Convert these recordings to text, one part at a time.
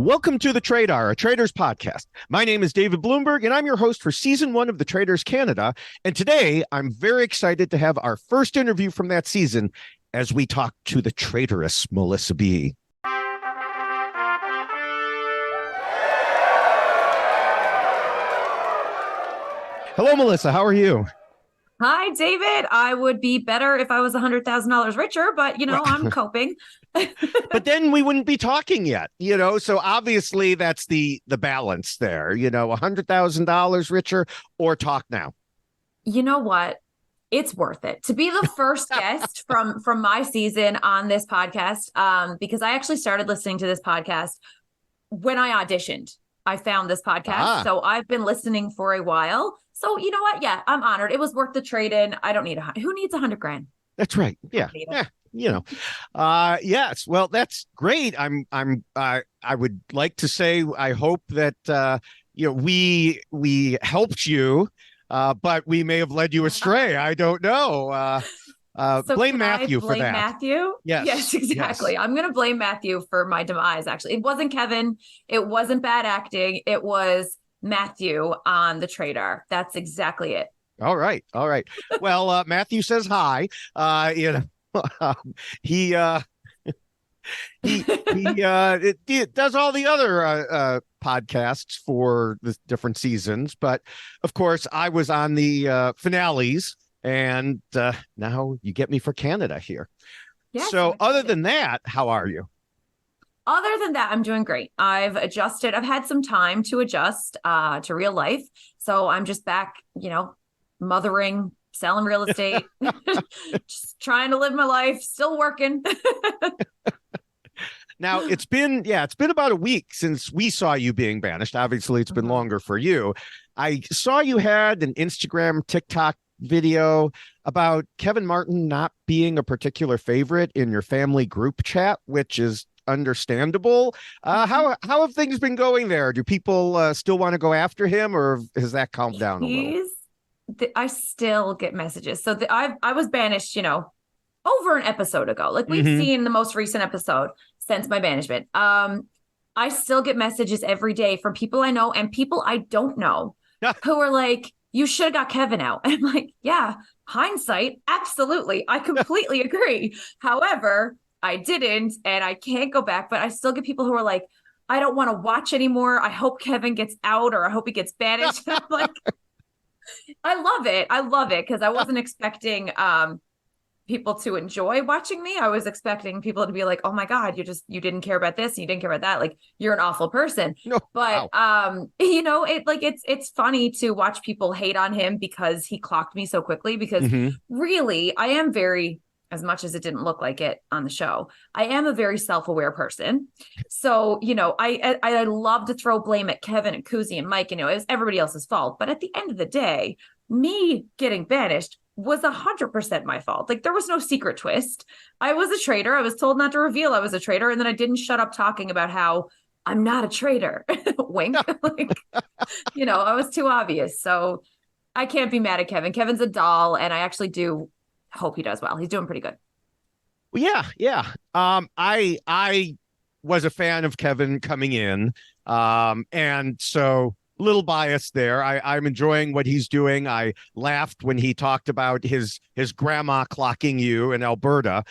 Welcome to the Traitors, a Traitors podcast. My name is David Bloomberg, and I'm your host for Season 1 of the Traitors Canada. And today, I'm very excited to have our first interview from that season as we talk to the traitorous Melissa B. Hello, Melissa. How are you? Hi, David. I would be better if I was $100,000 richer, but, I'm coping. But then we wouldn't be talking yet, so obviously that's the balance there, $100,000 richer or talk now. You know what? It's worth it to be the first guest from my season on this podcast, because I actually started listening to this podcast when I auditioned. I found this podcast, so I've been listening for a while. So you know what? Yeah, I'm honored. It was worth the trade in. I don't need who needs $100,000? That's right. Yeah. Yes. Well, that's great. I would like to say, I hope that, we helped you, but we may have led you astray. I don't know. So blame Matthew for that. Matthew? Yes, exactly. Yes. I'm going to blame Matthew for my demise. Actually, it wasn't Kevin. It wasn't bad acting. It was Matthew on the Traitor. That's exactly it. All right. Well, Matthew says hi. He does all the other podcasts for the different seasons, but of course I was on the finales, and now you get me for Canada here. Yes, so other than that, how are you? Other than that, I'm doing great. I've adjusted. I've had some time to adjust to real life. So I'm just back, mothering, selling real estate, just trying to live my life, still working. Now, it's been about a week since we saw you being banished. Obviously, it's been longer for you. I saw you had an Instagram, TikTok video about Kevin Martin not being a particular favorite in your family group chat, which is understandable. How have things been going there? Do people still want to go after him, or has that calmed down a little? I still get messages. So I was banished, over an episode ago. Like we've seen the most recent episode since my banishment. I still get messages every day from people I know and people I don't know who are like, you should have got Kevin out. And I'm like, yeah, hindsight, absolutely. I completely agree. However, I didn't, and I can't go back, but I still get people who are like, I don't want to watch anymore. I hope Kevin gets out, or I hope he gets banished. I'm like, I love it because I wasn't expecting people to enjoy watching me. I was expecting people to be like, oh my God, you didn't care about this, you didn't care about that. Like, you're an awful person. No, but wow. It's funny to watch people hate on him because he clocked me so quickly, because really I am very, as much as it didn't look like it on the show, I am a very self-aware person. So, I love to throw blame at Kevin and Kuzi and Mike, it was everybody else's fault. But at the end of the day, me getting banished was 100% my fault. Like, there was no secret twist. I was a traitor. I was told not to reveal I was a traitor. And then I didn't shut up talking about how I'm not a traitor. Wink. I was too obvious. So I can't be mad at Kevin. Kevin's a doll. And I actually do hope he does well. He's doing pretty good. Well, yeah. I was a fan of Kevin coming in. And so little biased there. I'm enjoying what he's doing. I laughed when he talked about his grandma clocking you in Alberta.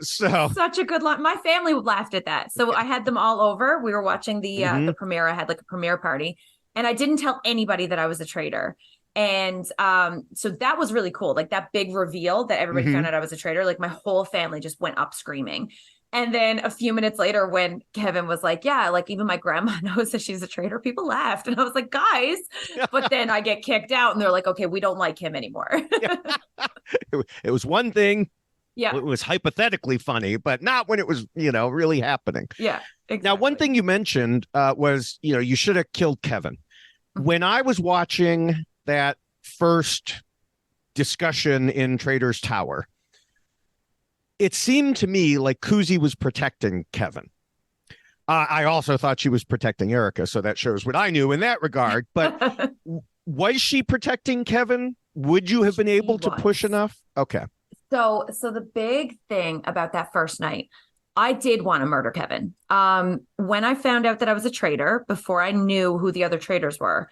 So such a good line. My family laughed at that. So I had them all over. We were watching the premiere. I had like a premiere party, and I didn't tell anybody that I was a traitor. And so that was really cool. Like that big reveal that everybody found out I was a traitor. Like my whole family just went up screaming. And then a few minutes later, when Kevin was like, yeah, like even my grandma knows that she's a traitor, people laughed. And I was like, guys, but then I get kicked out and they're like, okay, we don't like him anymore. It was one thing. Yeah. It was hypothetically funny, but not when it was, really happening. Yeah. Exactly. Now, one thing you mentioned was, you should have killed Kevin. When I was watching that first discussion in Traitors Tower, it seemed to me like Kuzi was protecting Kevin. I also thought she was protecting Erica, so that shows what I knew in that regard. But was she protecting Kevin? Would you have been able to push enough? Okay. So the big thing about that first night, I did want to murder Kevin. When I found out that I was a traitor, before I knew who the other traitors were,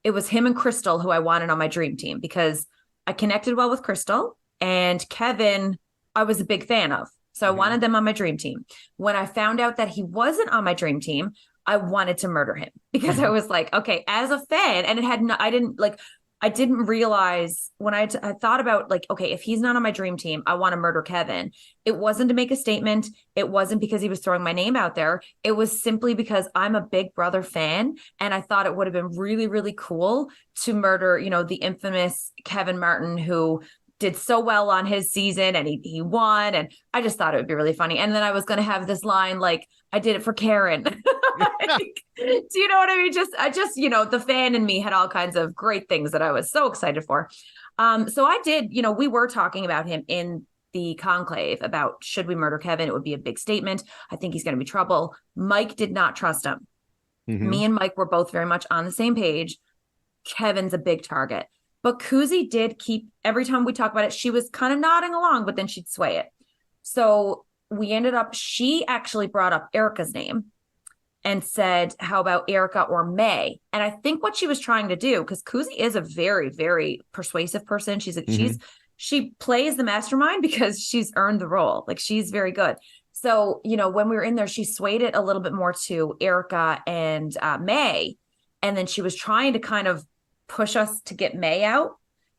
it was him and Crystal who I wanted on my dream team because I connected well with Crystal, and Kevin, I was a big fan of. So I wanted them on my dream team. When I found out that he wasn't on my dream team, I wanted to murder him because I was like, okay, as a fan, and it had no, I didn't realize when I thought about like, okay, if he's not on my dream team, I want to murder Kevin. It wasn't to make a statement. It wasn't because he was throwing my name out there. It was simply because I'm a Big Brother fan. And I thought it would have been really, really cool to murder, the infamous Kevin Martin, who did so well on his season and he won. And I just thought it would be really funny. And then I was going to have this line, like, I did it for Karen. Like, do you know what I mean? The fan in me had all kinds of great things that I was so excited for. So I did, we were talking about him in the conclave about should we murder Kevin? It would be a big statement. I think he's going to be trouble. Mike did not trust him. Me and Mike were both very much on the same page. Kevin's a big target. But Kuzi did keep, every time we talk about it, she was kind of nodding along, but then she'd sway it. So we ended up, she actually brought up Erica's name and said, how about Erica or May? And I think what she was trying to do, because Kuzi is a very, very persuasive person. She plays the mastermind because she's earned the role. Like, she's very good. So, when we were in there, she swayed it a little bit more to Erica and May. And then she was trying to kind of push us to get May out,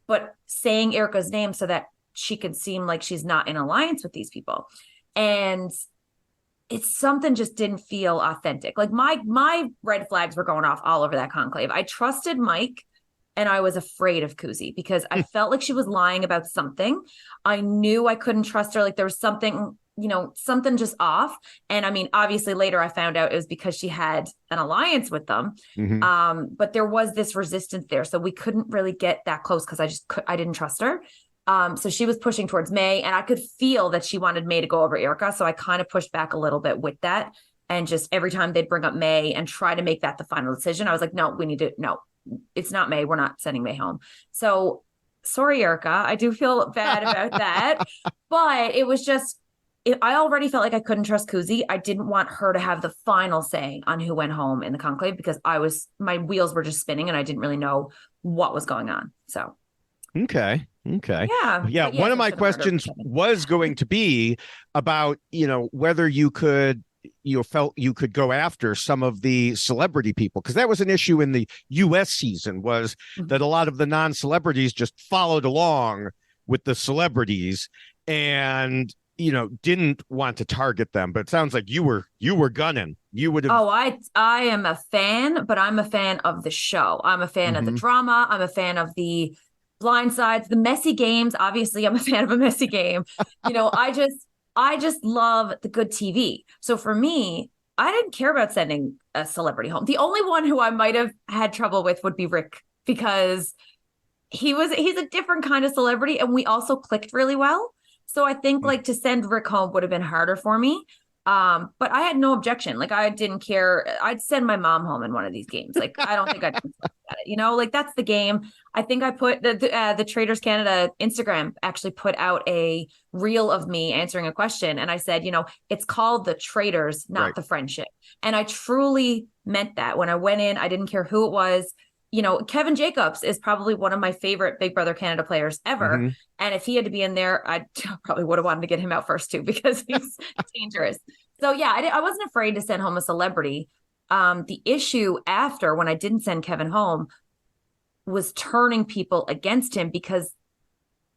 but saying Erica's name so that she could seem like she's not in alliance with these people. And it's something just didn't feel authentic. Like my red flags were going off all over that conclave. I trusted Mike and I was afraid of Kuzi because I felt like she was lying about something. I knew I couldn't trust her. Like there was something, something just off. And I mean, obviously later I found out it was because she had an alliance with them. But there was this resistance there. So we couldn't really get that close because I didn't trust her. So she was pushing towards May and I could feel that she wanted May to go over Erica. So I kind of pushed back a little bit with that. And just every time they'd bring up May and try to make that the final decision, I was like, no, it's not May. We're not sending May home. So sorry, Erica. I do feel bad about that, but it was just, I already felt like I couldn't trust Kuzi. I didn't want her to have the final say on who went home in the conclave because my wheels were just spinning and I didn't really know what was going on. So. Okay. Yeah. Yes, one of my questions was going to be about, whether you felt you could go after some of the celebrity people, because that was an issue in the US season, was that a lot of the non-celebrities just followed along with the celebrities and didn't want to target them. But it sounds like you were gunning. You would have. Oh, I am a fan, but I'm a fan of the show. I'm a fan of the drama. I'm a fan of the blind sides, the messy games. Obviously, I'm a fan of a messy game. I just love the good TV. So for me, I didn't care about sending a celebrity home. The only one who I might have had trouble with would be Rick, because he's a different kind of celebrity and we also clicked really well. So I think like to send Rick home would have been harder for me. But I had no objection. Like I didn't care. I'd send my mom home in one of these games. Like I don't think I'd at it. Like that's the game. I think I put the Traitors Canada Instagram actually put out a reel of me answering a question, and I said, it's called the Traitors, not the friendship. And I truly meant that. When I went in, I didn't care who it was. Kevin Jacobs is probably one of my favorite Big Brother Canada players ever. And if he had to be in there, I probably would have wanted to get him out first too, because he's dangerous. So yeah, I wasn't afraid to send home a celebrity. The issue after, when I didn't send Kevin home, was turning people against him because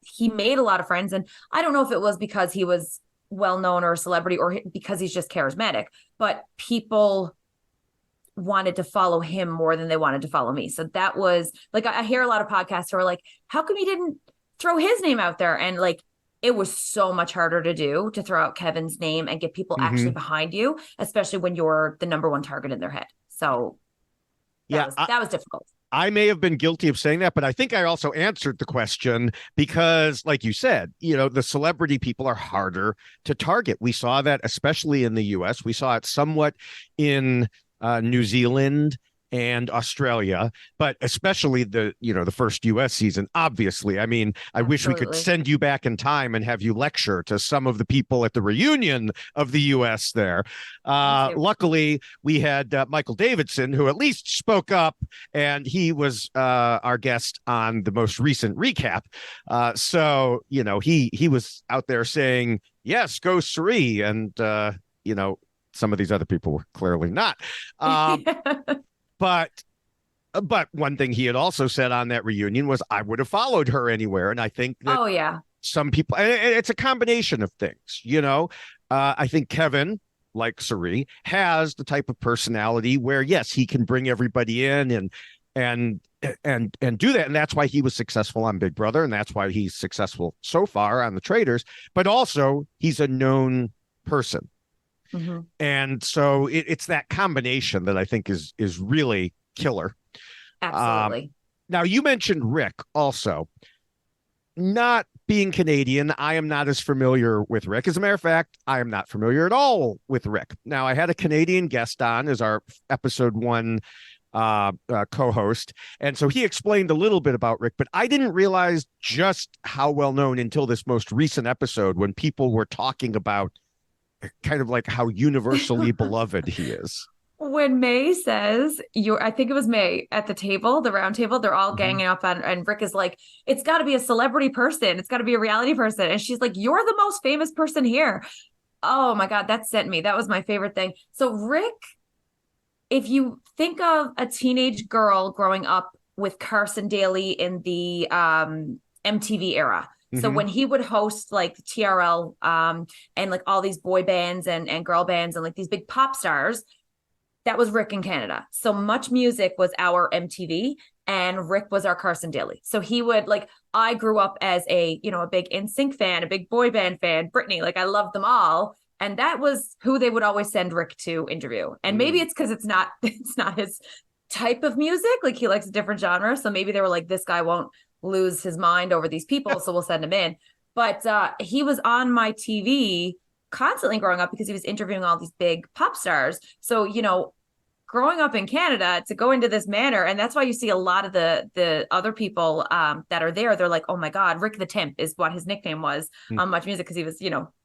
he made a lot of friends. And I don't know if it was because he was well-known or a celebrity or because he's just charismatic, but people wanted to follow him more than they wanted to follow me. So that was like, I hear a lot of podcasts who are like, how come he didn't throw his name out there? And like, it was so much harder to do, to throw out Kevin's name and get people actually behind you, especially when you're the number one target in their head. So that was difficult. I may have been guilty of saying that, but I think I also answered the question because, like you said, the celebrity people are harder to target. We saw that especially in the US. We saw it somewhat in New Zealand and Australia, but especially the first US season. Obviously, I mean, I wish we could Absolutely. send you back in time and have you lecture to some of the people at the reunion of the US there. Me too. Luckily, we had Michael Davidson, who at least spoke up, and he was our guest on the most recent recap. So he was out there saying, "Yes, go Suri," and some of these other people were clearly not. But one thing he had also said on that reunion was, I would have followed her anywhere. And I think that Oh yeah. some people, and it's a combination of things, I think Kevin, like Suri, has the type of personality where, yes, he can bring everybody in and do that. And that's why he was successful on Big Brother. And that's why he's successful so far on the Traitors. But also he's a known person. Mm-hmm. And so it's that combination that I think is really killer. Absolutely. Now, you mentioned Rick also. Not being Canadian, I am not as familiar with Rick. As a matter of fact, I am not familiar at all with Rick. Now, I had a Canadian guest on as our episode 1 co-host, and so he explained a little bit about Rick, but I didn't realize just how well known until this most recent episode, when people were talking about kind of like how universally beloved he is. When May says I think it was May at the table, the round table, they're all Mhm. ganging up on, and Rick is like, it's got to be a celebrity person. It's got to be a reality person. And she's like, you're the most famous person here. Oh my God, that sent me. That was my favorite thing. So Rick, if you think of a teenage girl growing up with Carson Daly in the MTV era. So Mhm. when he would host like TRL and like all these boy bands and girl bands and like these big pop stars, that was Rick in Canada. So Much Music was our MTV and Rick was our Carson Daly. So he would I grew up as a big NSYNC fan, a big boy band fan, Britney, I loved them all. And that was who they would always send Rick to interview. And maybe it's because it's not his type of music. Like he likes a different genre. So maybe they were like, this guy won't lose his mind over these people. So we'll send him in. But he was on my TV constantly growing up because he was interviewing all these big pop stars. So, growing up in Canada to go into this manner, and that's why you see a lot of the other people that are there. They're like, oh my God, Rick the Temp is what his nickname was on Much Music, because he was,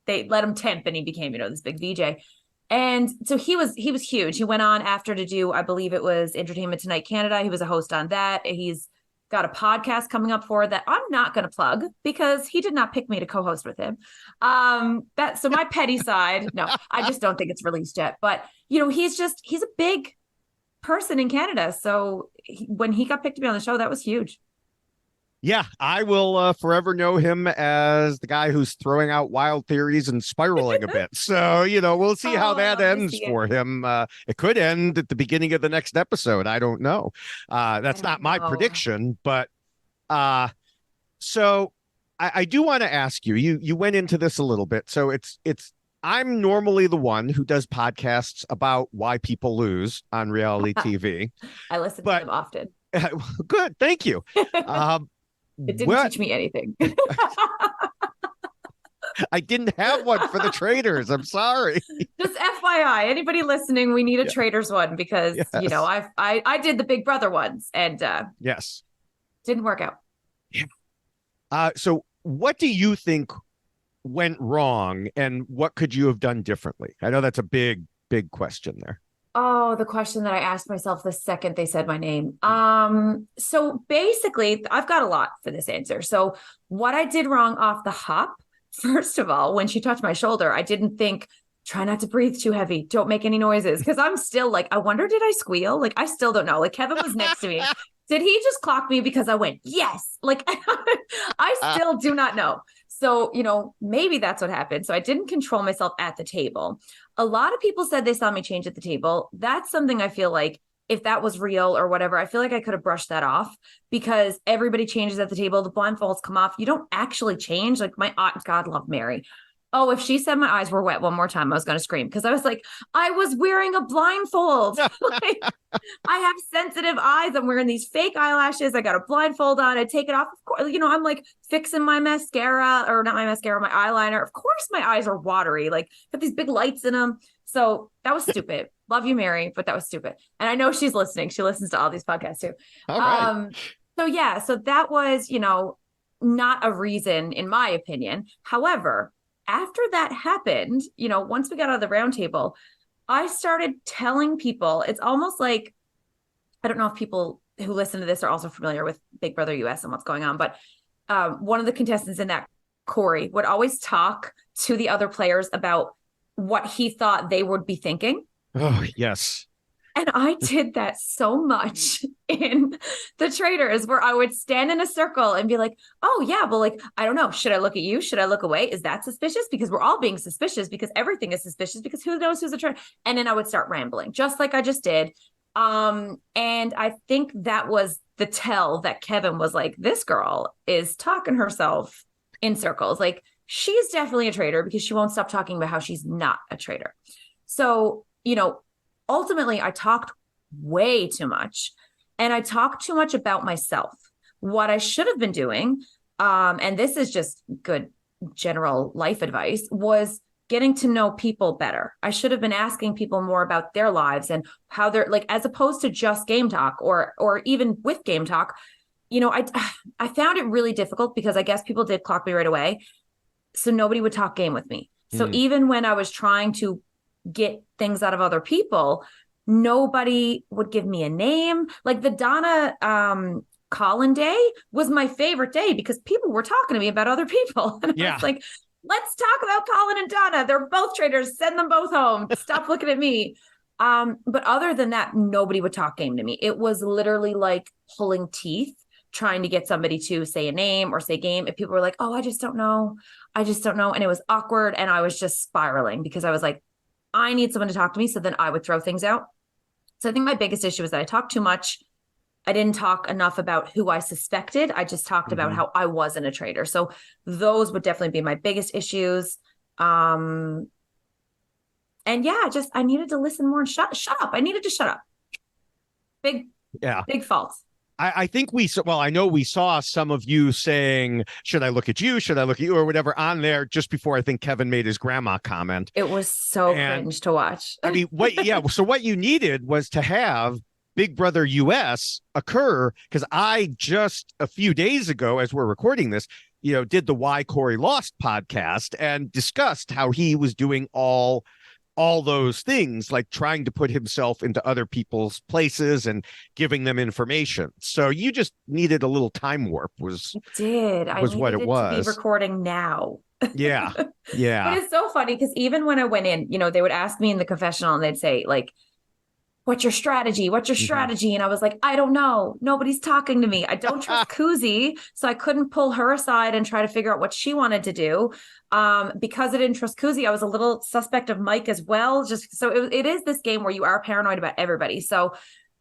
they let him temp and he became, this big VJ. And so he was huge. He went on after to do, I believe it was Entertainment Tonight Canada. He was a host on that. He's got a podcast coming up for that I'm not going to plug because he did not pick me to co-host with him. So my petty side, no, I just don't think it's released yet. But he's a big person in Canada. So when he got picked to be on the show, that was huge. Yeah, I will forever know him as the guy who's throwing out wild theories and spiraling a bit. So, we'll see how that ends for him. It could end at the beginning of the next episode. I don't know. That's not my prediction, but so I do want to ask you, you went into this a little bit. So I'm normally the one who does podcasts about why people lose on reality TV. I listen to them often. Good. Thank you. It didn't teach me anything. I didn't have one for the Traitors. I'm sorry. Just FYI, anybody listening, we need a Traitors one because I did the Big Brother ones and yes, didn't work out. Yeah. So what do you think went wrong and what could you have done differently? I know that's a big question there. Oh, the question that I asked myself the second they said my name. So basically, I've got a lot for this answer. So what I did wrong off the hop, first of all, when she touched my shoulder, I didn't think, try not to breathe too heavy. Don't make any noises. Because I'm still I wonder, did I squeal? I still don't know. Kevin was next to me. Did he just clock me because I went, yes? I still do not know. So, maybe that's what happened. So I didn't control myself at the table. A lot of people said they saw me change at the table. That's something I feel like if that was real or whatever, I feel like I could have brushed that off because everybody changes at the table. The blindfolds come off. You don't actually change. My aunt, God love Mary. Oh, if she said my eyes were wet one more time, I was going to scream because I was like, I was wearing a blindfold. I have sensitive eyes. I'm wearing these fake eyelashes. I got a blindfold on. I take it off. Of course, I'm fixing my mascara or not my mascara, my eyeliner. Of course, my eyes are watery. Got these big lights in them. So that was stupid. Love you, Mary, but that was stupid. And I know she's listening. She listens to all these podcasts too. All right. So yeah, so that was, not a reason in my opinion. However, after that happened, once we got out of the roundtable, I started telling people, it's almost like, I don't know if people who listen to this are also familiar with Big Brother US and what's going on, but one of the contestants in that, Corey, would always talk to the other players about what he thought they would be thinking. Oh, yes. And I did that so much in the Traitors, where I would stand in a circle and be like, oh yeah, well, like, I don't know. Should I look at you? Should I look away? Is that suspicious? Because we're all being suspicious, because everything is suspicious, because who knows who's a traitor? And then I would start rambling, just like I just did. And I think that was the tell that Kevin was like, this girl is talking herself in circles. Like, she's definitely a traitor, because she won't stop talking about how she's not a traitor. So, ultimately, I talked way too much, and I talked too much about myself. What I should have been doing, and this is just good general life advice, was getting to know people better. I should have been asking people more about their lives and how they're like, as opposed to just game talk, or even with game talk. I found it really difficult, because I guess people did clock me right away. So nobody would talk game with me. So even when I was trying to get things out of other people, nobody would give me a name. Like the Donna Colin day was my favorite day, because people were talking to me about other people. And I was like, let's talk about Colin and Donna. They're both traitors. Send them both home. Stop looking at me. But other than that, nobody would talk game to me. It was literally like pulling teeth, trying to get somebody to say a name or say game. If people were like, oh, I just don't know. And it was awkward. And I was just spiraling, because I was like, I need someone to talk to me. So then I would throw things out. So I think my biggest issue is that I talked too much. I didn't talk enough about who I suspected. I just talked about how I wasn't a traitor. So those would definitely be my biggest issues. And yeah, I needed to listen more and shut up. I needed to shut up. Big fault. I think I know we saw some of you saying, should I look at you? Should I look at you? Or whatever on there just before I think Kevin made his grandma comment. It was so cringe to watch. I mean, so what you needed was to have Big Brother US occur, because I just a few days ago, as we're recording this, did the Why Corey Lost podcast and discussed how he was doing all those things, like trying to put himself into other people's places and giving them information. So you just needed a little time warp was what it was. To be recording now. Yeah. But it's so funny, because even when I went in, they would ask me in the confessional and they'd say, like, what's your strategy? What's your strategy? And I was like, I don't know. Nobody's talking to me. I don't trust Kuzi. So I couldn't pull her aside and try to figure out what she wanted to do. Because I didn't trust Kuzi, I was a little suspect of Mike as well. Just so it is this game where you are paranoid about everybody. So,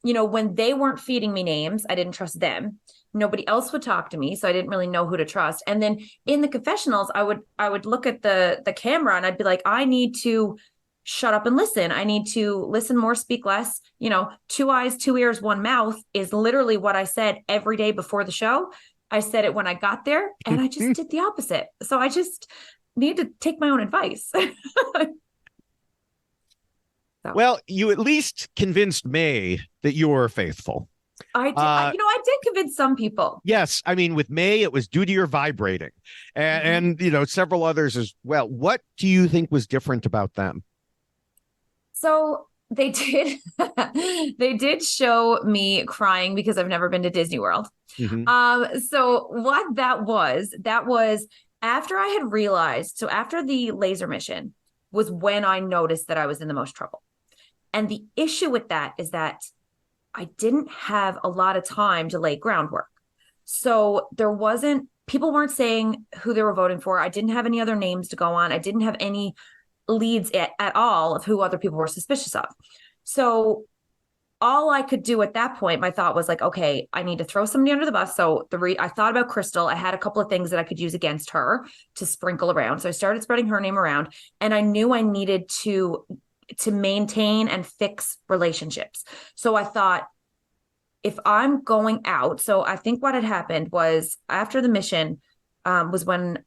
when they weren't feeding me names, I didn't trust them. Nobody else would talk to me. So I didn't really know who to trust. And then in the confessionals, I would look at the camera and I'd be like, I need to shut up and listen. I need to listen more, speak less. 2 eyes, 2 ears, 1 mouth is literally what I said every day before the show. I said it when I got there, and I just did the opposite. So I just need to take my own advice. Well, you at least convinced May that you were faithful. I did. I did convince some people. Yes. I mean, with May, it was due to your vibrating and several others as well. What do you think was different about them? So they did show me crying because I've never been to Disney World. So what that was after I had realized, so after the laser mission was when I noticed that I was in the most trouble. And the issue with that is that I didn't have a lot of time to lay groundwork. So people weren't saying who they were voting for. I didn't have any other names to go on. I didn't have any leads at all of who other people were suspicious of. So all I could do at that point, my thought was like, okay, I need to throw somebody under the bus. So I thought about Crystal. I had a couple of things that I could use against her to sprinkle around. So I started spreading her name around, and I knew I needed to maintain and fix relationships. So I thought, if I'm going out, so I think what had happened was after the mission was when,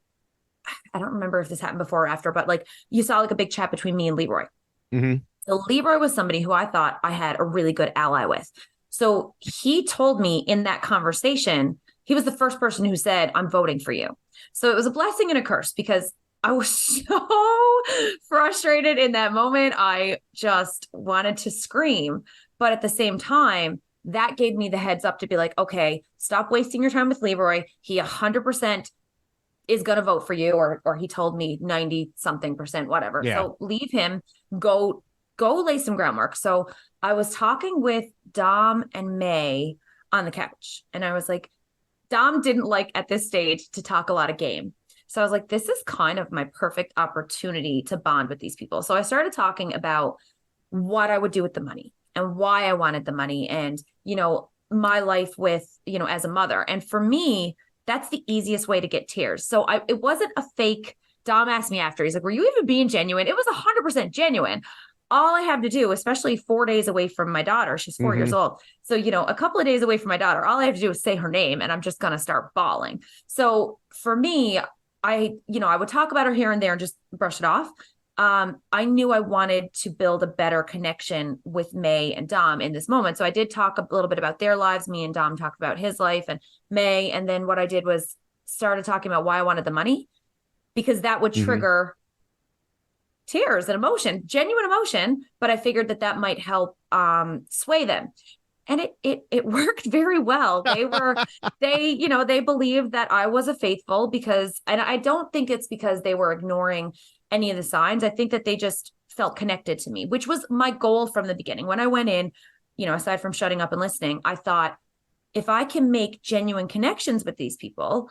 I don't remember if this happened before or after, but like you saw like a big chat between me and Leroy. So Leroy was somebody who I thought I had a really good ally with. So he told me in that conversation, he was the first person who said, I'm voting for you. So it was a blessing and a curse because I was so frustrated in that moment. I just wanted to scream. But at the same time, that gave me the heads up to be like, okay, stop wasting your time with Leroy. He 100% is going to vote for you, or he told me 90 something percent, whatever. Yeah. So leave him, go lay some groundwork. So I was talking with Dom and May on the couch, and I was like, Dom didn't like at this stage to talk a lot of game. So I was like, this is kind of my perfect opportunity to bond with these people. So I started talking about what I would do with the money and why I wanted the money and, my life with, as a mother. And for me, that's the easiest way to get tears. So it wasn't a fake. Dom asked me after, he's like, were you even being genuine? It was 100% genuine. All I have to do, especially 4 days away from my daughter, she's 4 years old. So, a couple of days away from my daughter, all I have to do is say her name and I'm just going to start bawling. So for me, I would talk about her here and there and just brush it off. I knew I wanted to build a better connection with May and Dom in this moment. So I did talk a little bit about their lives. Me and Dom talked about his life and May. And then what I did was started talking about why I wanted the money, because that would trigger tears and emotion, genuine emotion. But I figured that might help sway them. And it worked very well. They believed that I was a faithful and I don't think it's because they were ignoring any of the signs. I think that they just felt connected to me, which was my goal from the beginning. When I went in, aside from shutting up and listening, I thought, if I can make genuine connections with these people,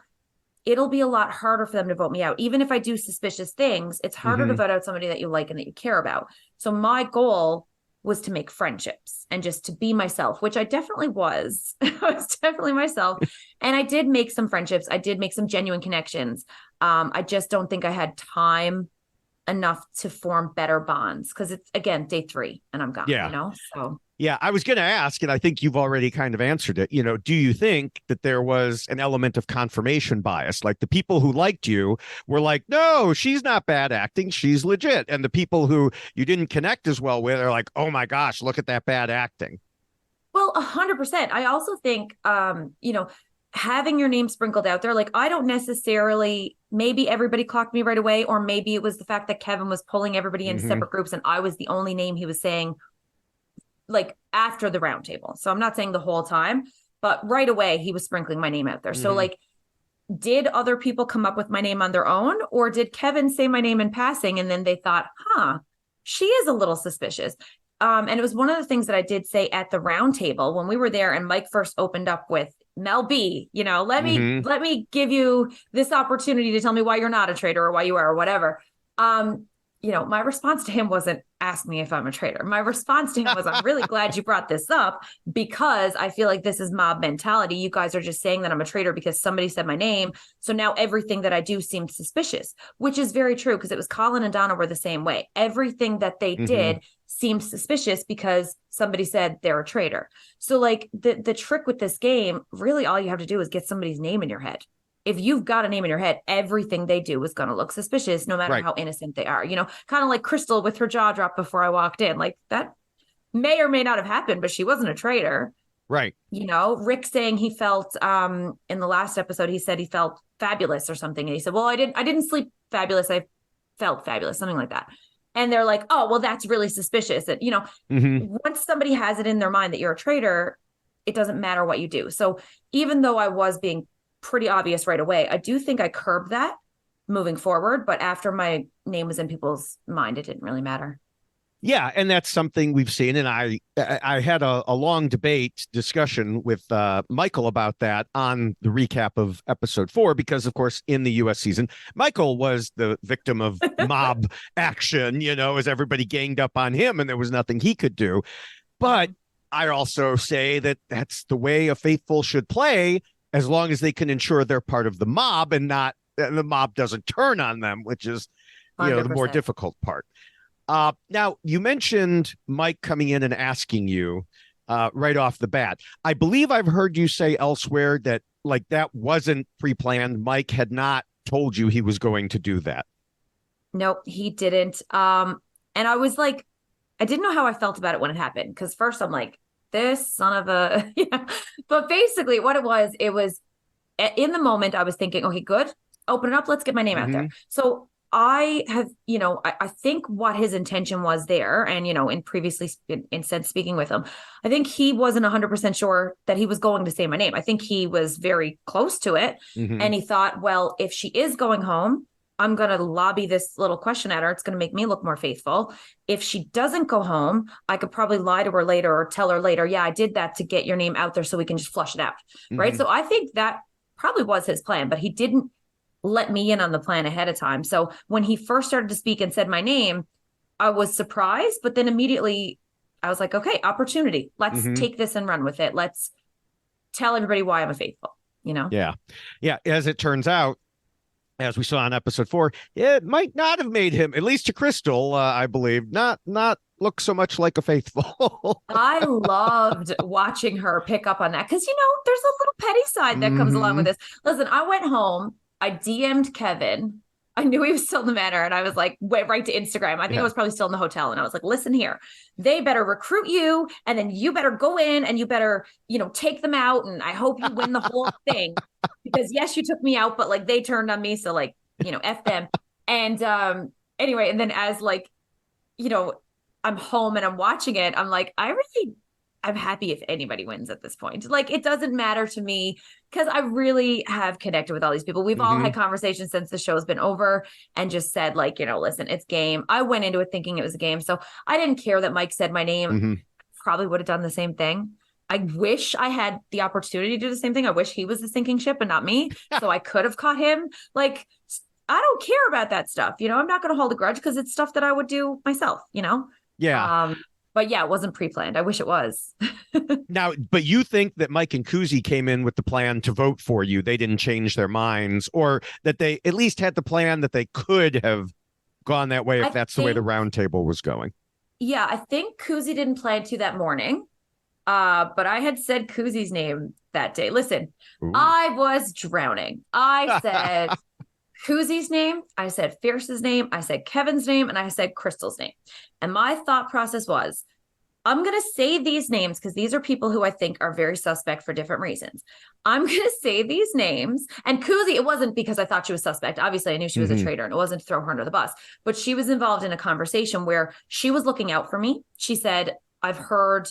it'll be a lot harder for them to vote me out. Even if I do suspicious things, it's harder to vote out somebody that you like and that you care about. So my goal was to make friendships and just to be myself, which I definitely was. I was definitely myself. And I did make some friendships. I did make some genuine connections. I just don't think I had time enough to form better bonds because it's, again, day 3 and I'm gone, so. Yeah, I was going to ask, and I think you've already kind of answered it. Do you think that there was an element of confirmation bias? Like the people who liked you were like, no, she's not bad acting. She's legit. And the people who you didn't connect as well with are like, oh my gosh, look at that bad acting. Well, 100%. I also think, having your name sprinkled out there, like I don't necessarily, maybe everybody clocked me right away, or maybe it was the fact that Kevin was pulling everybody into separate groups and I was the only name he was saying like after the roundtable. So I'm not saying the whole time, but right away he was sprinkling my name out there. So like, did other people come up with my name on their own, or did Kevin say my name in passing and then they thought, she is a little suspicious? And it was one of the things that I did say at the roundtable when we were there and Mike first opened up with Mel B, let me give you this opportunity to tell me why you're not a traitor or why you are or whatever. My response to him wasn't ask me if I'm a traitor. My response to him was, I'm really glad you brought this up because I feel like this is mob mentality. You guys are just saying that I'm a traitor because somebody said my name. So now everything that I do seems suspicious, which is very true because it was Colin and Donna were the same way. Everything that they did seemed suspicious because somebody said they're a traitor. So like the trick with this game, really all you have to do is get somebody's name in your head. If you've got a name in your head, everything they do is going to look suspicious, no matter how innocent they are. Kind of like Crystal with her jaw dropped before I walked in. Like that may or may not have happened, but she wasn't a traitor. Right. Rick saying he felt in the last episode, he said he felt fabulous or something. And he said, well, I didn't sleep fabulous. I felt fabulous, something like that. And they're like, oh, well, that's really suspicious. That, once somebody has it in their mind that you're a traitor, it doesn't matter what you do. So even though I was being pretty obvious right away, I do think I curbed that moving forward. But after my name was in people's mind, it didn't really matter. Yeah, and that's something we've seen. And I had a long discussion with Michael about that on the recap of episode 4, because, of course, in the U.S. season, Michael was the victim of mob action, as everybody ganged up on him and there was nothing he could do. But I also say that that's the way a faithful should play, as long as they can ensure they're part of the mob and not the mob doesn't turn on them, which is, the more difficult part. Now, you mentioned Mike coming in and asking you right off the bat. I believe I've heard you say elsewhere that that wasn't pre-planned. Mike had not told you he was going to do that. Nope, he didn't. And I was like, I didn't know how I felt about it when it happened. Because first I'm like, this son of a, yeah. But basically what it was in the moment I was thinking, okay, good, open it up. Let's get my name out there. So I have, I think what his intention was there, and, in previously in sense speaking with him, I think he wasn't 100% sure that he was going to say my name. I think he was very close to it. And he thought, well, if she is going home, I'm going to lobby this little question at her. It's going to make me look more faithful. If she doesn't go home, I could probably lie to her later or tell her later, yeah, I did that to get your name out there so we can just flush it out. Right. So I think that probably was his plan, but he didn't let me in on the plan ahead of time. So when he first started to speak and said my name, I was surprised, but then immediately I was like, okay, opportunity. Let's take this and run with it. Let's tell everybody why I'm a faithful, Yeah. Yeah. As it turns out, as we saw in episode 4, it might not have made him, at least to Crystal, I believe, not look so much like a faithful. I loved watching her pick up on that because, there's a little petty side that comes along with this. Listen, I went home, I DM'd Kevin. I knew he was still in the manor, and I was like, went right to Instagram. I think I was probably still in the hotel, and I was like, listen here, they better recruit you, and then you better go in and you better, take them out, and I hope you win the whole thing. Because yes, you took me out, but like they turned on me, so like, F them. And anyway, and then as like, I'm home and I'm watching it, I'm like, I'm happy if anybody wins at this point. Like, it doesn't matter to me because I really have connected with all these people. We've all had conversations since the show's been over and just said like, listen, it's game. I went into it thinking it was a game. So I didn't care that Mike said my name. Probably would have done the same thing. I wish I had the opportunity to do the same thing. I wish he was the sinking ship and not me. So I could have caught him. Like, I don't care about that stuff. I'm not going to hold a grudge because it's stuff that I would do myself, Yeah. But yeah, it wasn't pre-planned. I wish it was. Now, but you think that Mike and Kuzi came in with the plan to vote for you. They didn't change their minds, or that they at least had the plan that they could have gone that way if that's the way the round table was going. Yeah, I think Kuzi didn't plan to that morning. But I had said Kuzi's name that day. Listen, I was drowning. I said Kuzi's name, I said Fierce's name, I said Kevin's name, and I said Crystal's name. And my thought process was, I'm going to say these names because these are people who I think are very suspect for different reasons. I'm going to say these names. And Kuzi, it wasn't because I thought she was suspect. Obviously, I knew she was a traitor, and it wasn't to throw her under the bus. But she was involved in a conversation where she was looking out for me. She said, I've heard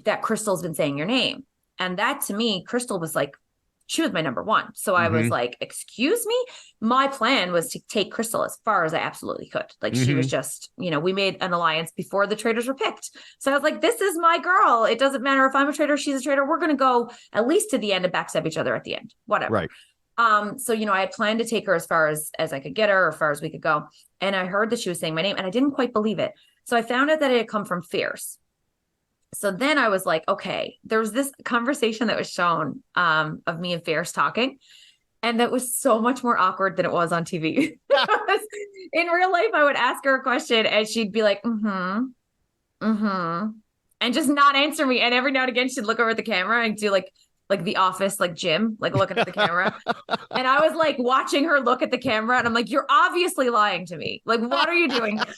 that Crystal's been saying your name. And that to me, Crystal was like, she was my number one. So I was like, excuse me? My plan was to take Crystal as far as I absolutely could. Like she was just, we made an alliance before the traitors were picked. So I was like, this is my girl. It doesn't matter if I'm a traitor, she's a traitor. We're going to go at least to the end and backstab each other at the end, whatever. Right. So, I had planned to take her as far as I could get her, or as far as we could go. And I heard that she was saying my name and I didn't quite believe it. So I found out that it had come from Fierce. So then I was like, okay, there was this conversation that was shown of me and Fierce talking. And that was so much more awkward than it was on TV. In real life, I would ask her a question and she'd be like, and just not answer me. And every now and again, she'd look over at the camera and do like the office, like Jim, like looking at the camera. And I was like watching her look at the camera and I'm like, you're obviously lying to me. Like, what are you doing here?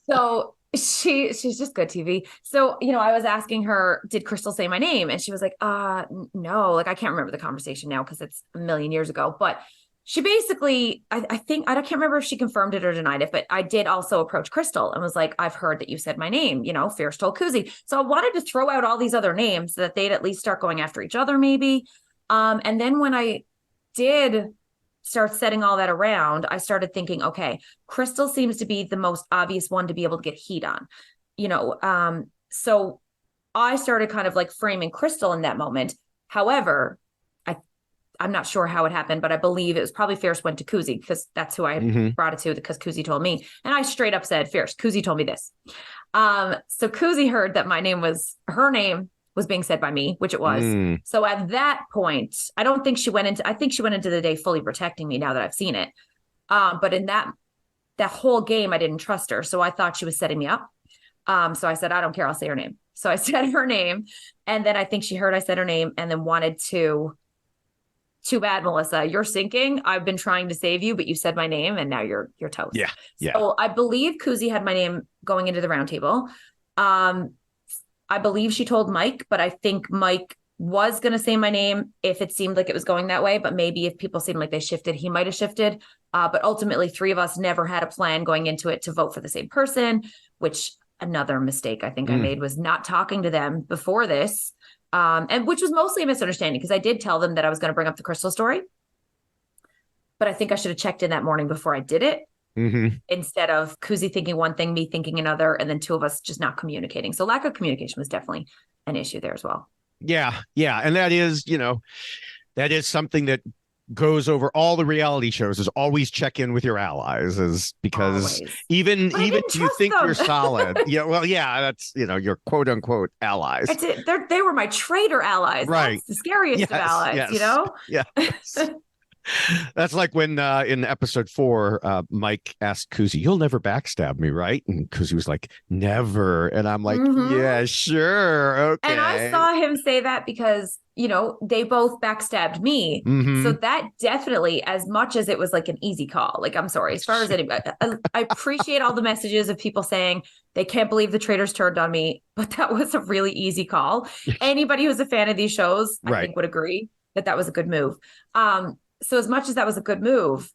So she's just good TV. So, I was asking her, did Crystal say my name? And she was like, no, like, I can't remember the conversation now because it's a million years ago, but she basically, I think, I can't remember if she confirmed it or denied it, but I did also approach Crystal and was like, I've heard that you said my name, Fierce told Kuzi. So I wanted to throw out all these other names so that they'd at least start going after each other, maybe. And then when I did start setting all that around, I started thinking, okay, Crystal seems to be the most obvious one to be able to get heat on, so I started kind of like framing Crystal in that moment. However, I'm not sure how it happened, but I believe it was probably Fierce went to Kuzi because that's who I brought it to, because Kuzi told me. And I straight up said, Fierce, Kuzi told me this. So Kuzi heard that her name was being said by me, which it was. So at that point, I think she went into the day fully protecting me now that I've seen it. But in that whole game, I didn't trust her. So I thought she was setting me up. So I said, I don't care. I'll say her name. So I said her name. And then I think she heard I said her name and then wanted to too bad, Melissa, you're sinking. I've been trying to save you, but you said my name and now you're toast. Yeah. Yeah. So I believe Kuzi had my name going into the roundtable. I believe she told Mike, but I think Mike was going to say my name if it seemed like it was going that way. But maybe if people seemed like they shifted, he might have shifted. But ultimately, three of us never had a plan going into it to vote for the same person, which another mistake I think I made was not talking to them before this. And which was mostly a misunderstanding because I did tell them that I was going to bring up the Crystal story. But I think I should have checked in that morning before I did it. Instead of Kuzi thinking one thing, me thinking another, and then two of us just not communicating. So lack of communication was definitely an issue there as well. Yeah. Yeah. And that is, that is something that goes over all the reality shows is always check in with your allies is because even if you think you're solid. Yeah. Well, yeah, that's, your quote unquote allies. They were my traitor allies. Right. That's the scariest of allies, Yeah. That's like when in episode 4, Mike asked Kuzi, "You'll never backstab me, right?" And Kuzi was like, "Never." And I'm like, "Yeah, sure. Okay." And I saw him say that because, they both backstabbed me. So that definitely, as much as it was like an easy call, like, I'm sorry, as far as anybody, I appreciate all the messages of people saying they can't believe the traitors turned on me, but that was a really easy call. Anybody who's a fan of these shows, I think would agree that was a good move. So as much as that was a good move,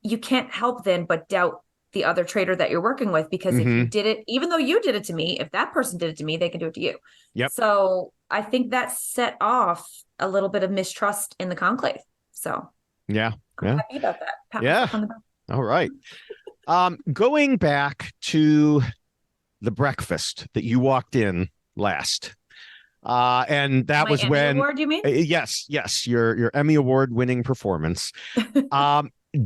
you can't help then but doubt the other traitor that you're working with, because if you did it, even though you did it to me, if that person did it to me, they can do it to you. Yep. So I think that set off a little bit of mistrust in the conclave. So I'm happy about that. Pat All right. Going back to the breakfast that you walked in last. And that was Emmy when award, you mean? Yes, your Emmy Award winning performance.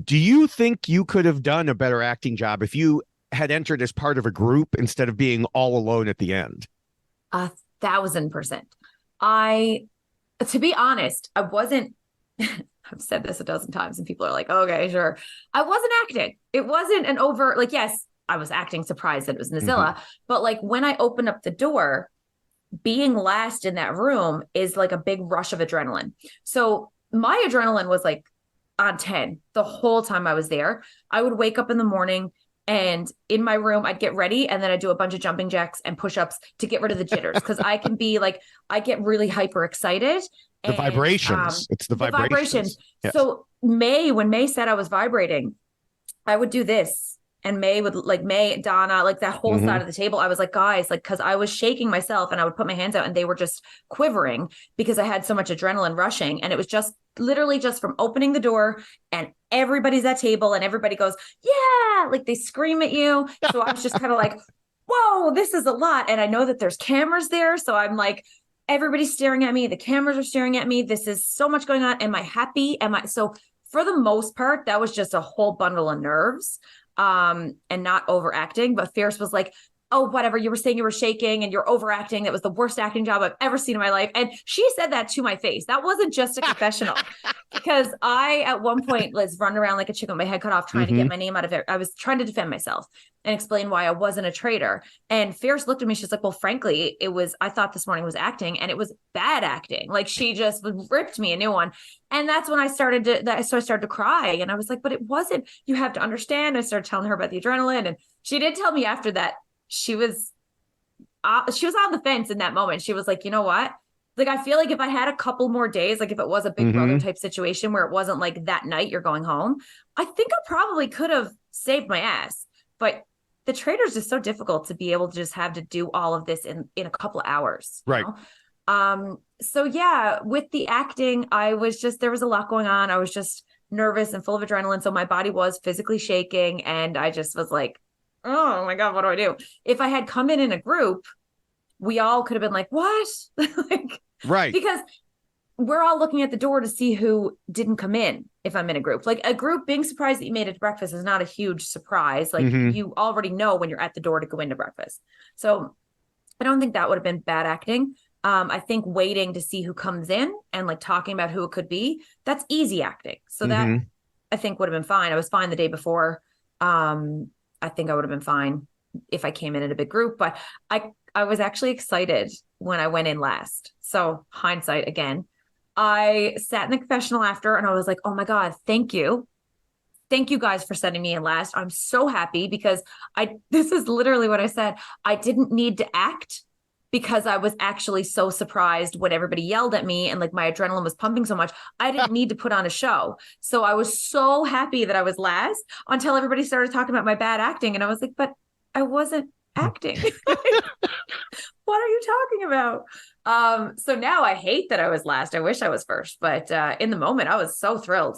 Do you think you could have done a better acting job if you had entered as part of a group instead of being all alone at the end? 1,000%. To be honest, I wasn't, I've said this a dozen times and people are like, okay, sure. I wasn't acting. It wasn't an overt, like, yes, I was acting surprised that it was Nazilla, but like when I opened up the door, being last in that room is like a big rush of adrenaline. So my adrenaline was like on 10 the whole time I was there. I would wake up in the morning and in my room, I'd get ready and then I'd do a bunch of jumping jacks and push-ups to get rid of the jitters. Cause I can be like, I get really hyper excited. The vibrations. It's the vibrations. Yes. So when May said I was vibrating, I would do this. And May, Donna, like that whole side of the table, I was like, guys, like, cause I was shaking myself and I would put my hands out and they were just quivering because I had so much adrenaline rushing. And it was just literally just from opening the door and everybody's at table and everybody goes, yeah, like they scream at you. So I was just kind of like, whoa, this is a lot. And I know that there's cameras there. So I'm like, everybody's staring at me. The cameras are staring at me. This is so much going on. Am I happy? So for the most part, that was just a whole bundle of nerves. And not overacting, but Fierce was like, oh, whatever, you were saying you were shaking and you're overacting. That was the worst acting job I've ever seen in my life. And she said that to my face. That wasn't just a confessional because I, at one point, was running around like a chicken with my head cut off, trying to get my name out of it. I was trying to defend myself and explain why I wasn't a traitor. And Fierce looked at me. She's like, well, frankly, I thought this morning was acting and it was bad acting. Like she just ripped me a new one. And that's when I started to cry. And I was like, but it wasn't, you have to understand. I started telling her about the adrenaline. And she did tell me after that, she was on the fence in that moment. She was like, you know what? Like, I feel like if I had a couple more days, like if it was a big brother type situation where it wasn't like that night you're going home, I think I probably could have saved my ass. But the Traitors is so difficult to be able to just have to do all of this in a couple of hours. Right. So yeah, with the acting, there was a lot going on. I was just nervous and full of adrenaline. So my body was physically shaking and I just was like, oh my God, what do I do? If I had come in a group, we all could have been like, what? Like, right. Because we're all looking at the door to see who didn't come in if I'm in a group. Like a group being surprised that you made it to breakfast is not a huge surprise. Like you already know when you're at the door to go into breakfast. So I don't think that would have been bad acting. I think waiting to see who comes in and like talking about who it could be, that's easy acting. So that I think would have been fine. I was fine the day before. I think I would have been fine if I came in a big group, but I was actually excited when I went in last. So hindsight again, I sat in the confessional after and I was like, oh my God, thank you. Thank you guys for sending me in last. I'm so happy because this is literally what I said. I didn't need to act because I was actually so surprised when everybody yelled at me and like my adrenaline was pumping so much. I didn't need to put on a show. So I was so happy that I was last until everybody started talking about my bad acting. And I was like, but I wasn't acting. What are you talking about? So now I hate that I was last. I wish I was first, but in the moment I was so thrilled.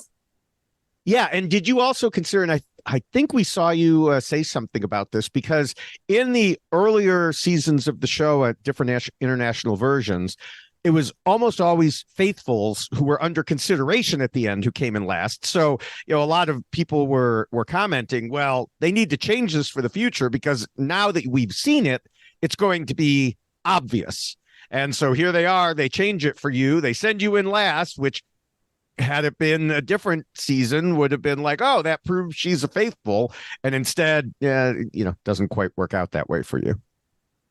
Yeah, and did you also consider, and I think we saw you say something about this, because in the earlier seasons of the show at different international versions, it was almost always faithfuls who were under consideration at the end who came in last. So, a lot of people were commenting, well, they need to change this for the future because now that we've seen it, it's going to be obvious. And so here they are, they change it for you. They send you in last, which had it been a different season would have been like, oh, that proves she's a faithful. And instead, doesn't quite work out that way for you.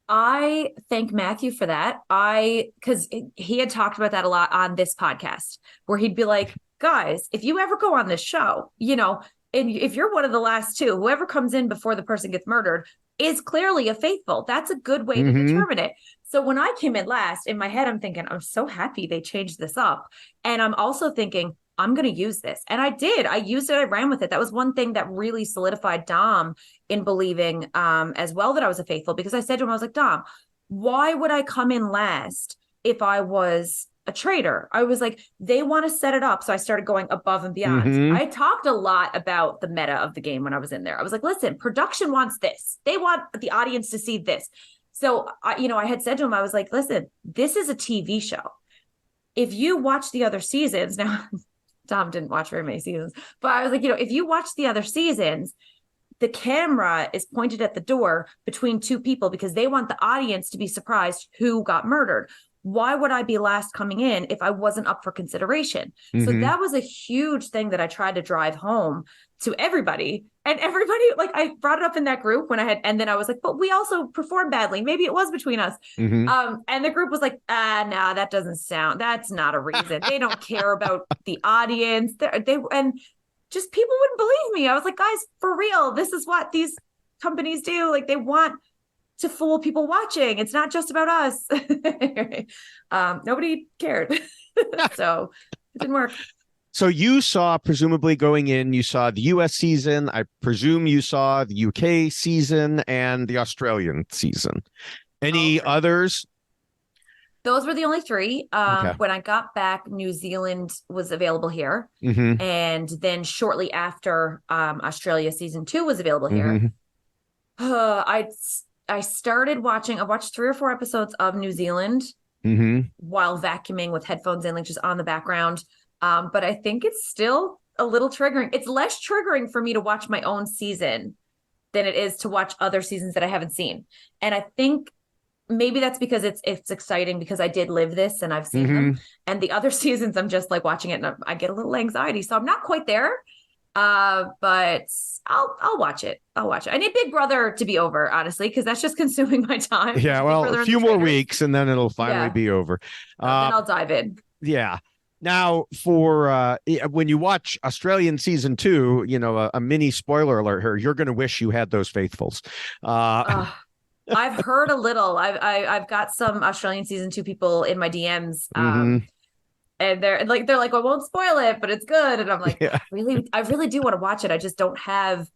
I thank Matthew for that. Because he had talked about that a lot on this podcast, where he'd be like, guys, if you ever go on this show, and if you're one of the last two, whoever comes in before the person gets murdered is clearly a faithful. That's a good way to determine it. So when I came in last, in my head, I'm thinking, I'm so happy they changed this up. And I'm also thinking, I'm going to use this. And I did. I used it. I ran with it. That was one thing that really solidified Dom in believing as well that I was a faithful, because I said to him, I was like, Dom, why would I come in last if I was a traitor? I was like, they want to set it up. So I started going above and beyond. I talked a lot about the meta of the game when I was in there. I was like, listen, production wants this. They want the audience to see this. So, I had said to him, I was like, listen, this is a TV show. If you watch the other seasons, now Tom didn't watch very many seasons, but I was like, if you watch the other seasons, the camera is pointed at the door between two people because they want the audience to be surprised who got murdered. Why would I be last coming in if I wasn't up for consideration? So that was a huge thing that I tried to drive home to everybody. And everybody, like, I brought it up in that group and then I was like, but we also performed badly. Maybe it was between us. And the group was like, nah, that's not a reason. They don't care about the audience. And just people wouldn't believe me. I was like, guys, for real, this is what these companies do. Like, they want to fool people watching. It's not just about us. Nobody cared. So it didn't work. So you saw, presumably going in, you saw the US season. I presume you saw the UK season and the Australian season. Any others? Those were the only three. Okay. When I got back, New Zealand was available here. And then shortly after, Australia season 2 was available here. I started watching, I watched 3 or 4 episodes of New Zealand while vacuuming with headphones in, like just on the background. But I think it's still a little triggering. It's less triggering for me to watch my own season than it is to watch other seasons that I haven't seen. And I think maybe that's because it's exciting because I did live this and I've seen them. And the other seasons, I'm just like watching it and I get a little anxiety. So I'm not quite there. But I'll watch it. I need Big Brother to be over, honestly, because that's just consuming my time. Yeah, well, a few more weeks and then it'll finally be over. Then I'll dive in. Yeah. Now, for when you watch Australian season 2, a mini spoiler alert here, you're going to wish you had those faithfuls. I've heard a little. I've got some Australian season 2 people in my DMs. And they're like, I won't spoil it, but it's good. And I'm like, I really do want to watch it. I just don't have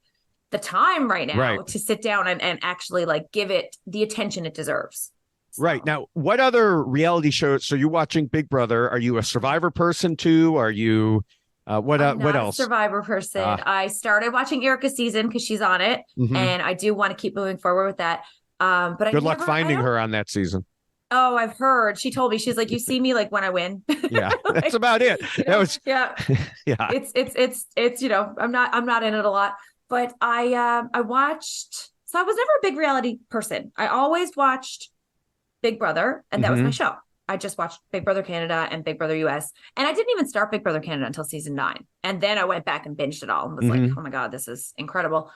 the time right now to sit down and actually like give it the attention it deserves. So. Right. Now, what other reality shows? So you're watching Big Brother. Are you a Survivor person too? Are you what else? A Survivor person. I started watching Erica's season because she's on it. And I do want to keep moving forward with that. But good luck finding her on that season. Oh, I've heard. She told me, she's like, you see me like when I win. Yeah, that's about it. That was yeah. It's I'm not in it a lot, but I watched. So I was never a big reality person. I always watched Big Brother, and that was my show. I just watched Big Brother Canada and Big Brother US, and I didn't even start Big Brother Canada until season 9, and then I went back and binged it all and was like, oh my god, this is incredible.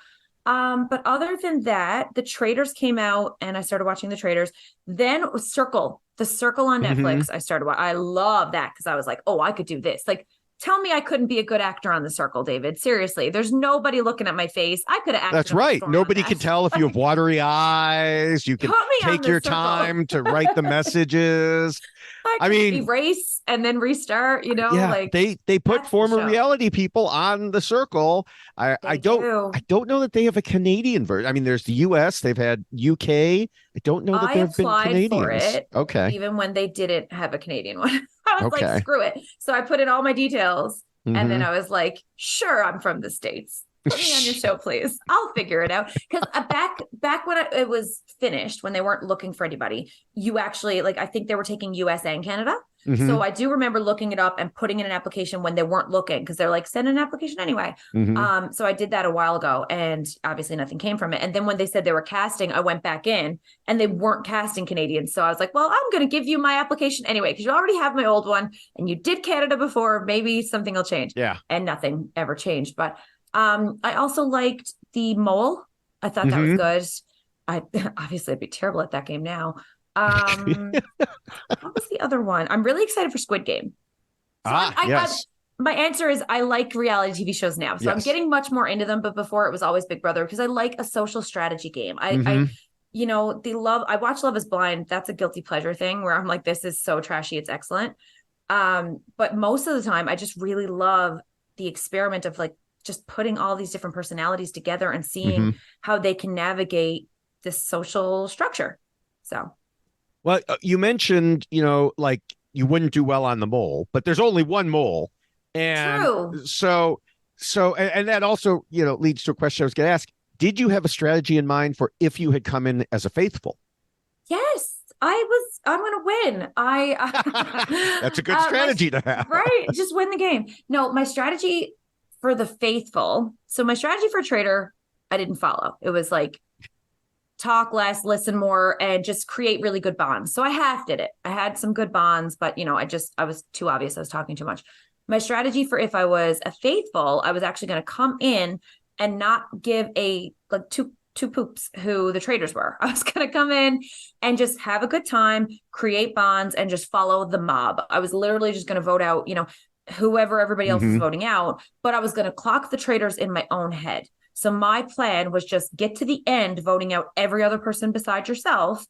But other than that, the Traitors came out and I started watching the Traitors. Then Circle The Circle on Netflix, I started watching. I love that because I was like, oh, I could do this. Like, tell me I couldn't be a good actor on The Circle, David. Seriously, there's nobody looking at my face. I could have acted. That's right. Nobody can tell if you have watery eyes. You can take your time to write the messages. I mean, erase and then restart, yeah, like they put former reality people on The Circle. I don't know that they have a Canadian version. I mean, there's the US, they've had UK. I don't know that there have been Canadians. For it, okay. Even when they didn't have a Canadian one. I was like, screw it. So I put in all my details and then I was like, sure, I'm from the States. Put me on your show, please. I'll figure it out. Because back when it was finished, when they weren't looking for anybody, you actually, like, I think they were taking US and Canada. So I do remember looking it up and putting in an application when they weren't looking, because they're like, send an application anyway. So I did that a while ago, and obviously nothing came from it. And then when they said they were casting, I went back in and they weren't casting Canadians. So I was like, well, I'm going to give you my application anyway, because you already have my old one and you did Canada before. Maybe something will change. Yeah. And nothing ever changed. But I also liked the Mole. I thought that was good. Obviously I'd be terrible at that game now. What was the other one? I'm really excited for Squid Game. So yes. My answer is I like reality TV shows now. So I'm getting much more into them. But before, it was always Big Brother, because I like a social strategy game. I watch Love is Blind. That's a guilty pleasure thing where I'm like, this is so trashy, it's excellent. But most of the time I just really love the experiment of like just putting all these different personalities together and seeing how they can navigate this social structure. So, well, you mentioned, like you wouldn't do well on the Mole, but there's only one mole. And true. So, and that also, leads to a question I was going to ask. Did you have a strategy in mind for if you had come in as a faithful? Yes, I'm going to win. That's a good strategy to have. Right. Just win the game. No, my strategy for the faithful. So my strategy for Traitor, I didn't follow. It was like talk less, listen more, and just create really good bonds. So I half did it. I had some good bonds, but I was too obvious. I was talking too much. My strategy for if I was a faithful, I was actually going to come in and not give two poops who the traitors were. I was going to come in and just have a good time, create bonds, and just follow the mob. I was literally just going to vote out, whoever everybody else is voting out, but I was going to clock the traitors in my own head. So my plan was just get to the end, voting out every other person besides yourself.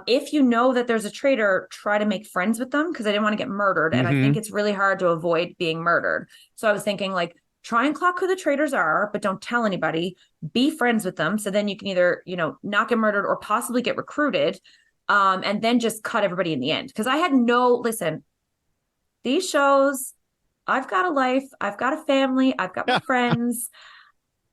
If you know that there's a traitor, try to make friends with them, because I didn't want to get murdered. And I think it's really hard to avoid being murdered. So I was thinking, like, try and clock who the traitors are, but don't tell anybody. Be friends with them. So then you can either, not get murdered or possibly get recruited. And then just cut everybody in the end. Because I had listen, these shows, I've got a life, I've got a family, I've got my friends.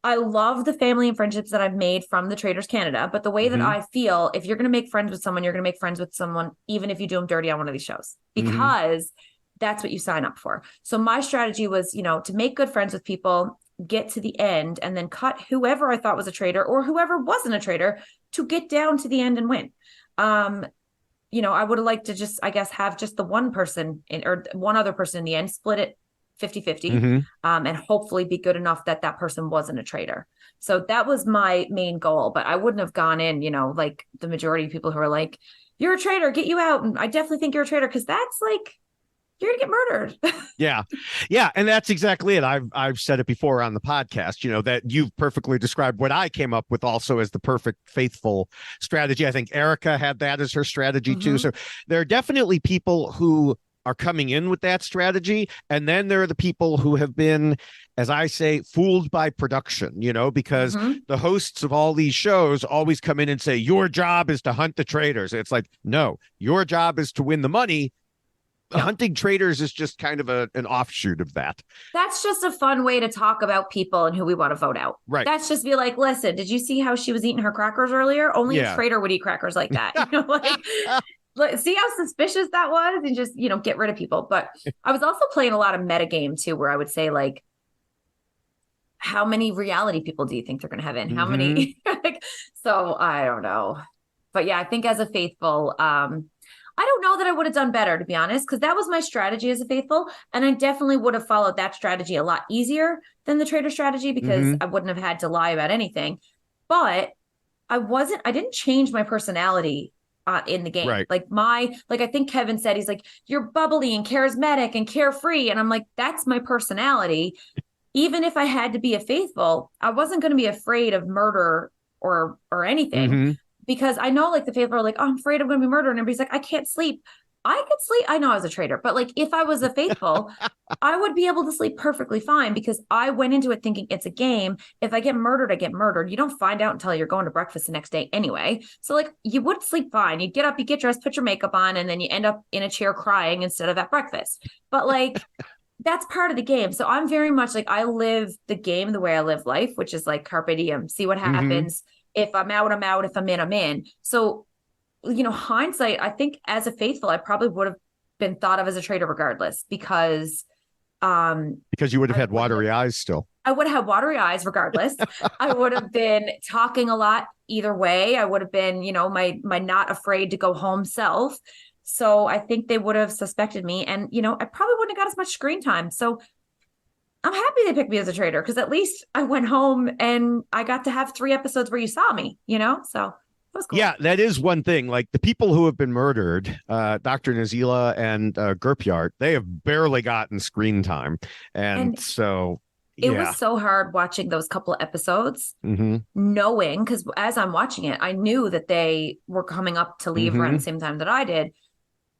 I love the family and friendships that I've made from the Traitors Canada. But the way that I feel, if you're going to make friends with someone, you're going to make friends with someone, even if you do them dirty on one of these shows, because that's what you sign up for. So my strategy was, to make good friends with people, get to the end, and then cut whoever I thought was a traitor or whoever wasn't a traitor to get down to the end and win. I would have liked to just, I guess, have just the one person or one other person in the end, split it 50-50, and hopefully be good enough that person wasn't a traitor. So that was my main goal, but I wouldn't have gone in, like the majority of people who are like, you're a traitor, get you out. And I definitely think you're a traitor, because that's like, you're gonna get murdered. Yeah. And that's exactly it. I've said it before on the podcast, that you've perfectly described what I came up with also as the perfect faithful strategy. I think Erica had that as her strategy too. So there are definitely people who are coming in with that strategy. And then there are the people who have been, as I say, fooled by production, because the hosts of all these shows always come in and say, your job is to hunt the traitors. It's like, no, your job is to win the money. Hunting traitors is just kind of an offshoot of that. That's just a fun way to talk about people and who we want to vote out. Right. That's just be like, listen, did you see how she was eating her crackers earlier? Only a traitor would eat crackers like that. See how suspicious that was, and just, get rid of people. But I was also playing a lot of metagame too, where I would say, like, how many reality people do you think they're going to have in? How many? So I don't know. But yeah, I think as a faithful, I don't know that I would have done better, to be honest, because that was my strategy as a faithful. And I definitely would have followed that strategy a lot easier than the traitor strategy, because I wouldn't have had to lie about anything. But I didn't change my personality in the game. Right. Like I think Kevin said, he's like, you're bubbly and charismatic and carefree. And I'm like, that's my personality. Even if I had to be a faithful, I wasn't going to be afraid of murder or anything, Mm-hmm. because I know like the faithful are like, oh, I'm afraid I'm going to be murdered. And everybody's like, I can't sleep. I could sleep. I know I was a traitor, but like if I was a faithful, I would be able to sleep perfectly fine because I went into it thinking it's a game. If I get murdered, I get murdered. You don't find out until you're going to breakfast the next day anyway. So like you would sleep fine. You get up, you get dressed, put your makeup on, and then you end up in a chair crying instead of at breakfast. But like that's part of the game. So I'm very much like I live the game the way I live life, which is like carpe diem, see what Mm-hmm. happens. If I'm out, I'm out. If I'm in, I'm in. So hindsight, I think as a faithful, I probably would have been thought of as a traitor regardless because Because you would have I had would watery eyes still. I would have had watery eyes regardless. I would have been talking a lot either way. I would have been, my not afraid to go home self. So I think they would have suspected me, and I probably wouldn't have got as much screen time. So I'm happy they picked me as a traitor because at least I went home and I got to have 3 episodes where you saw me, so that was cool. Yeah, that is one thing. Like the people who have been murdered, Dr. Nazila and Gerpyard, they have barely gotten screen time. And And so, it yeah. was so hard watching those couple of episodes, Mm-hmm. knowing, because as I'm watching it, I knew that they were coming up to leave around Mm-hmm. the same time that I did.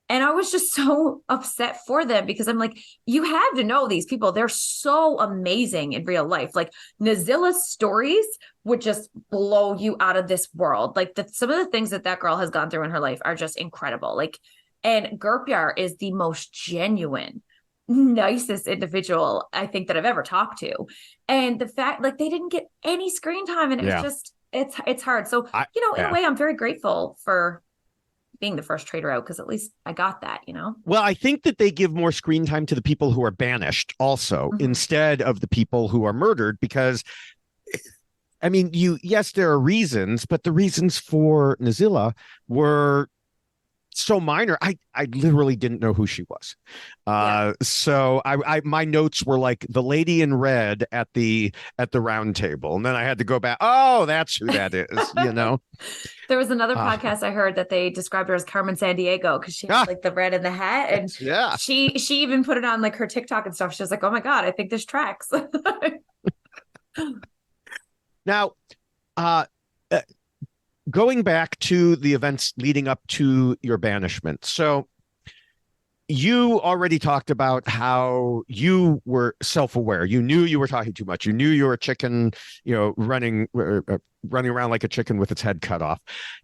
And I was just so upset for them because I'm like, you have to know these people. They're so amazing in real life. Like Nazila's stories would just blow you out of this world. Like some of the things that girl has gone through in her life are just incredible. Like, and Gurpyar is the most genuine, nicest individual I think that I've ever talked to. And the fact like they didn't get any screen time, and it was Yeah. just it's hard. So, I, in a yeah. way, I'm very grateful for being the first traitor out because at least I got that, Well, I think that they give more screen time to the people who are banished also Mhm. instead of the people who are murdered because I mean, yes, there are reasons, but the reasons for Nazila were so minor. I literally didn't know who she was. Yeah. So my notes were like the lady in red at the round table. And then I had to go back. Oh, that's who that is. There was another Uh, podcast I heard that they described her as Carmen Sandiego because she had like the red in the hat, and yeah. she even put it on like her TikTok and stuff. She was like, "Oh my god, I think this tracks." Now, uh, uh, going back to the events leading up to your banishment. So you already talked about how you were self-aware. You knew you were talking too much. You knew you were a chicken, running around like a chicken with its head cut off.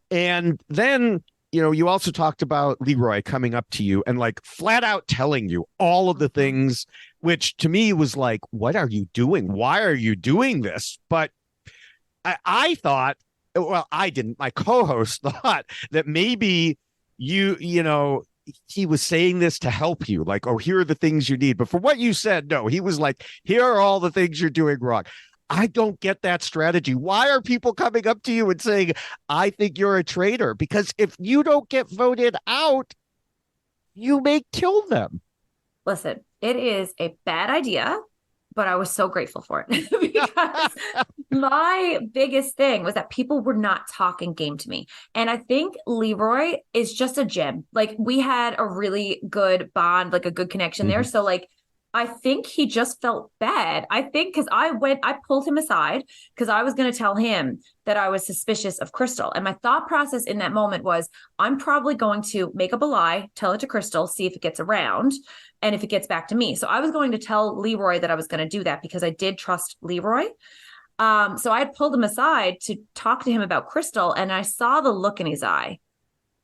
And then, you also talked about Leroy coming up to you and like flat out telling you all of the things, which to me was like, what are you doing? Why are you doing this? But I thought, well, I didn't. My co-host thought that maybe he was saying this to help you, like, oh, here are the things you need. But for what you said, no, he was like, here are all the things you're doing wrong. I don't get that strategy. Why are people coming up to you and saying, I think you're a traitor? Because if you don't get voted out, you may kill them. Listen, it is a bad idea, but I was so grateful for it because my biggest thing was that people were not talking game to me. And I think Leroy is just a gem. Like we had a really good bond, like a good connection there. So like I think he just felt bad. I think because I pulled him aside because I was going to tell him that I was suspicious of Crystal. And my thought process in that moment was, I'm probably going to make up a lie, tell it to Crystal, see if it gets around and if it gets back to me. So I was going to tell Leroy that I was going to do that because I did trust Leroy. So I had pulled him aside to talk to him about Crystal, and I saw the look in his eye.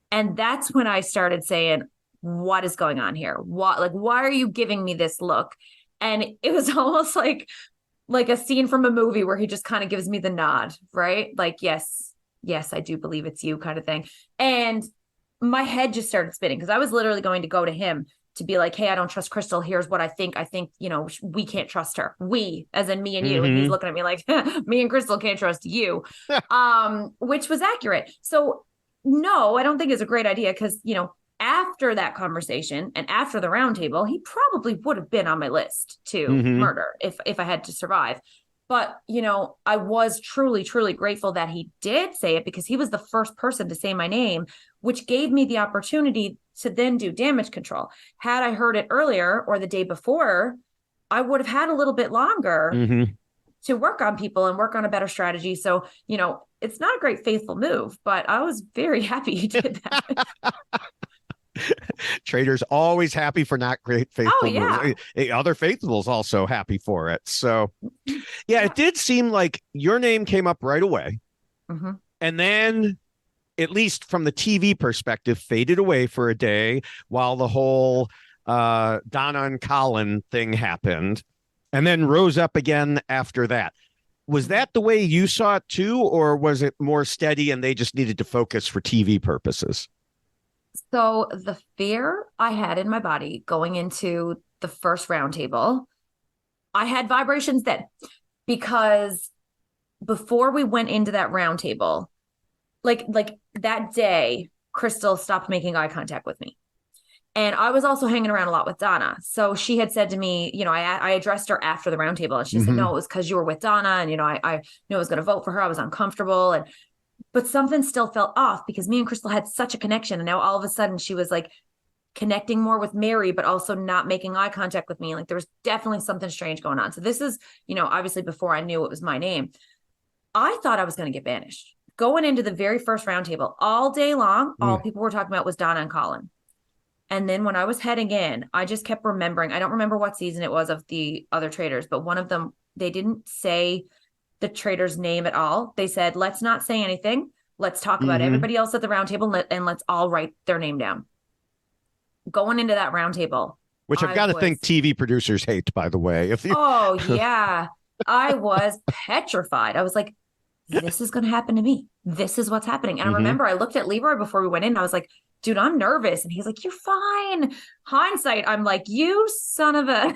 And that's when I started saying, what is going on here? Why are you giving me this look? And it was almost like a scene from a movie where he just kind of gives me the nod, right? Like, yes, I do believe it's you kind of thing. And my head just started spinning because I was literally going to go to him to be like, hey, I don't trust Crystal. Here's what I think. I think, we can't trust her. We, as in me and you. And he's looking at me like, me and Crystal can't trust you, which was accurate. So no, I don't think it's a great idea because, after that conversation and after the roundtable, he probably would have been on my list to murder if I had to survive. But, I was truly, truly grateful that he did say it, because he was the first person to say my name, which gave me the opportunity to then do damage control. Had I heard it earlier or the day before, I would have had a little bit longer to work on people and work on a better strategy. So, it's not a great faithful move, but I was very happy he did that. Traitors always happy for not great faithful yeah. moves. Other faithfuls also happy for it. So yeah, it did seem like your name came up right away. And then, at least from the TV perspective, faded away for a day while the whole Donna and Colin thing happened, and then rose up again after that. Was that the way you saw it too, or was it more steady and they just needed to focus for TV purposes? So the fear I had in my body going into the first roundtable, I had vibrations then, because before we went into that roundtable, like that day, Crystal stopped making eye contact with me. And I was also hanging around a lot with Donna. So she had said to me, I addressed her after the roundtable, and she said, no, it was because you were with Donna. And, I knew I was going to vote for her. I was uncomfortable. But something still felt off, because me and Crystal had such a connection. And now all of a sudden she was like connecting more with Mary, but also not making eye contact with me. Like there was definitely something strange going on. So this is, obviously before I knew it was my name. I thought I was going to get banished. Going into the very first roundtable all day long, all people were talking about was Donna and Colin. And then when I was heading in, I just kept remembering, I don't remember what season it was of the other Traitors, but one of them, they didn't say the Traitor's name at all. They said, let's not say anything. Let's talk about everybody else at the round table, and let's all write their name down. Going into that round table. Which I've got to think TV producers hate, by the way. Oh, yeah. I was petrified. I was like, this is going to happen to me. This is what's happening. And I remember I looked at Leroy before we went in. I was like, dude, I'm nervous. And he's like, you're fine. Hindsight, I'm like, you son of a.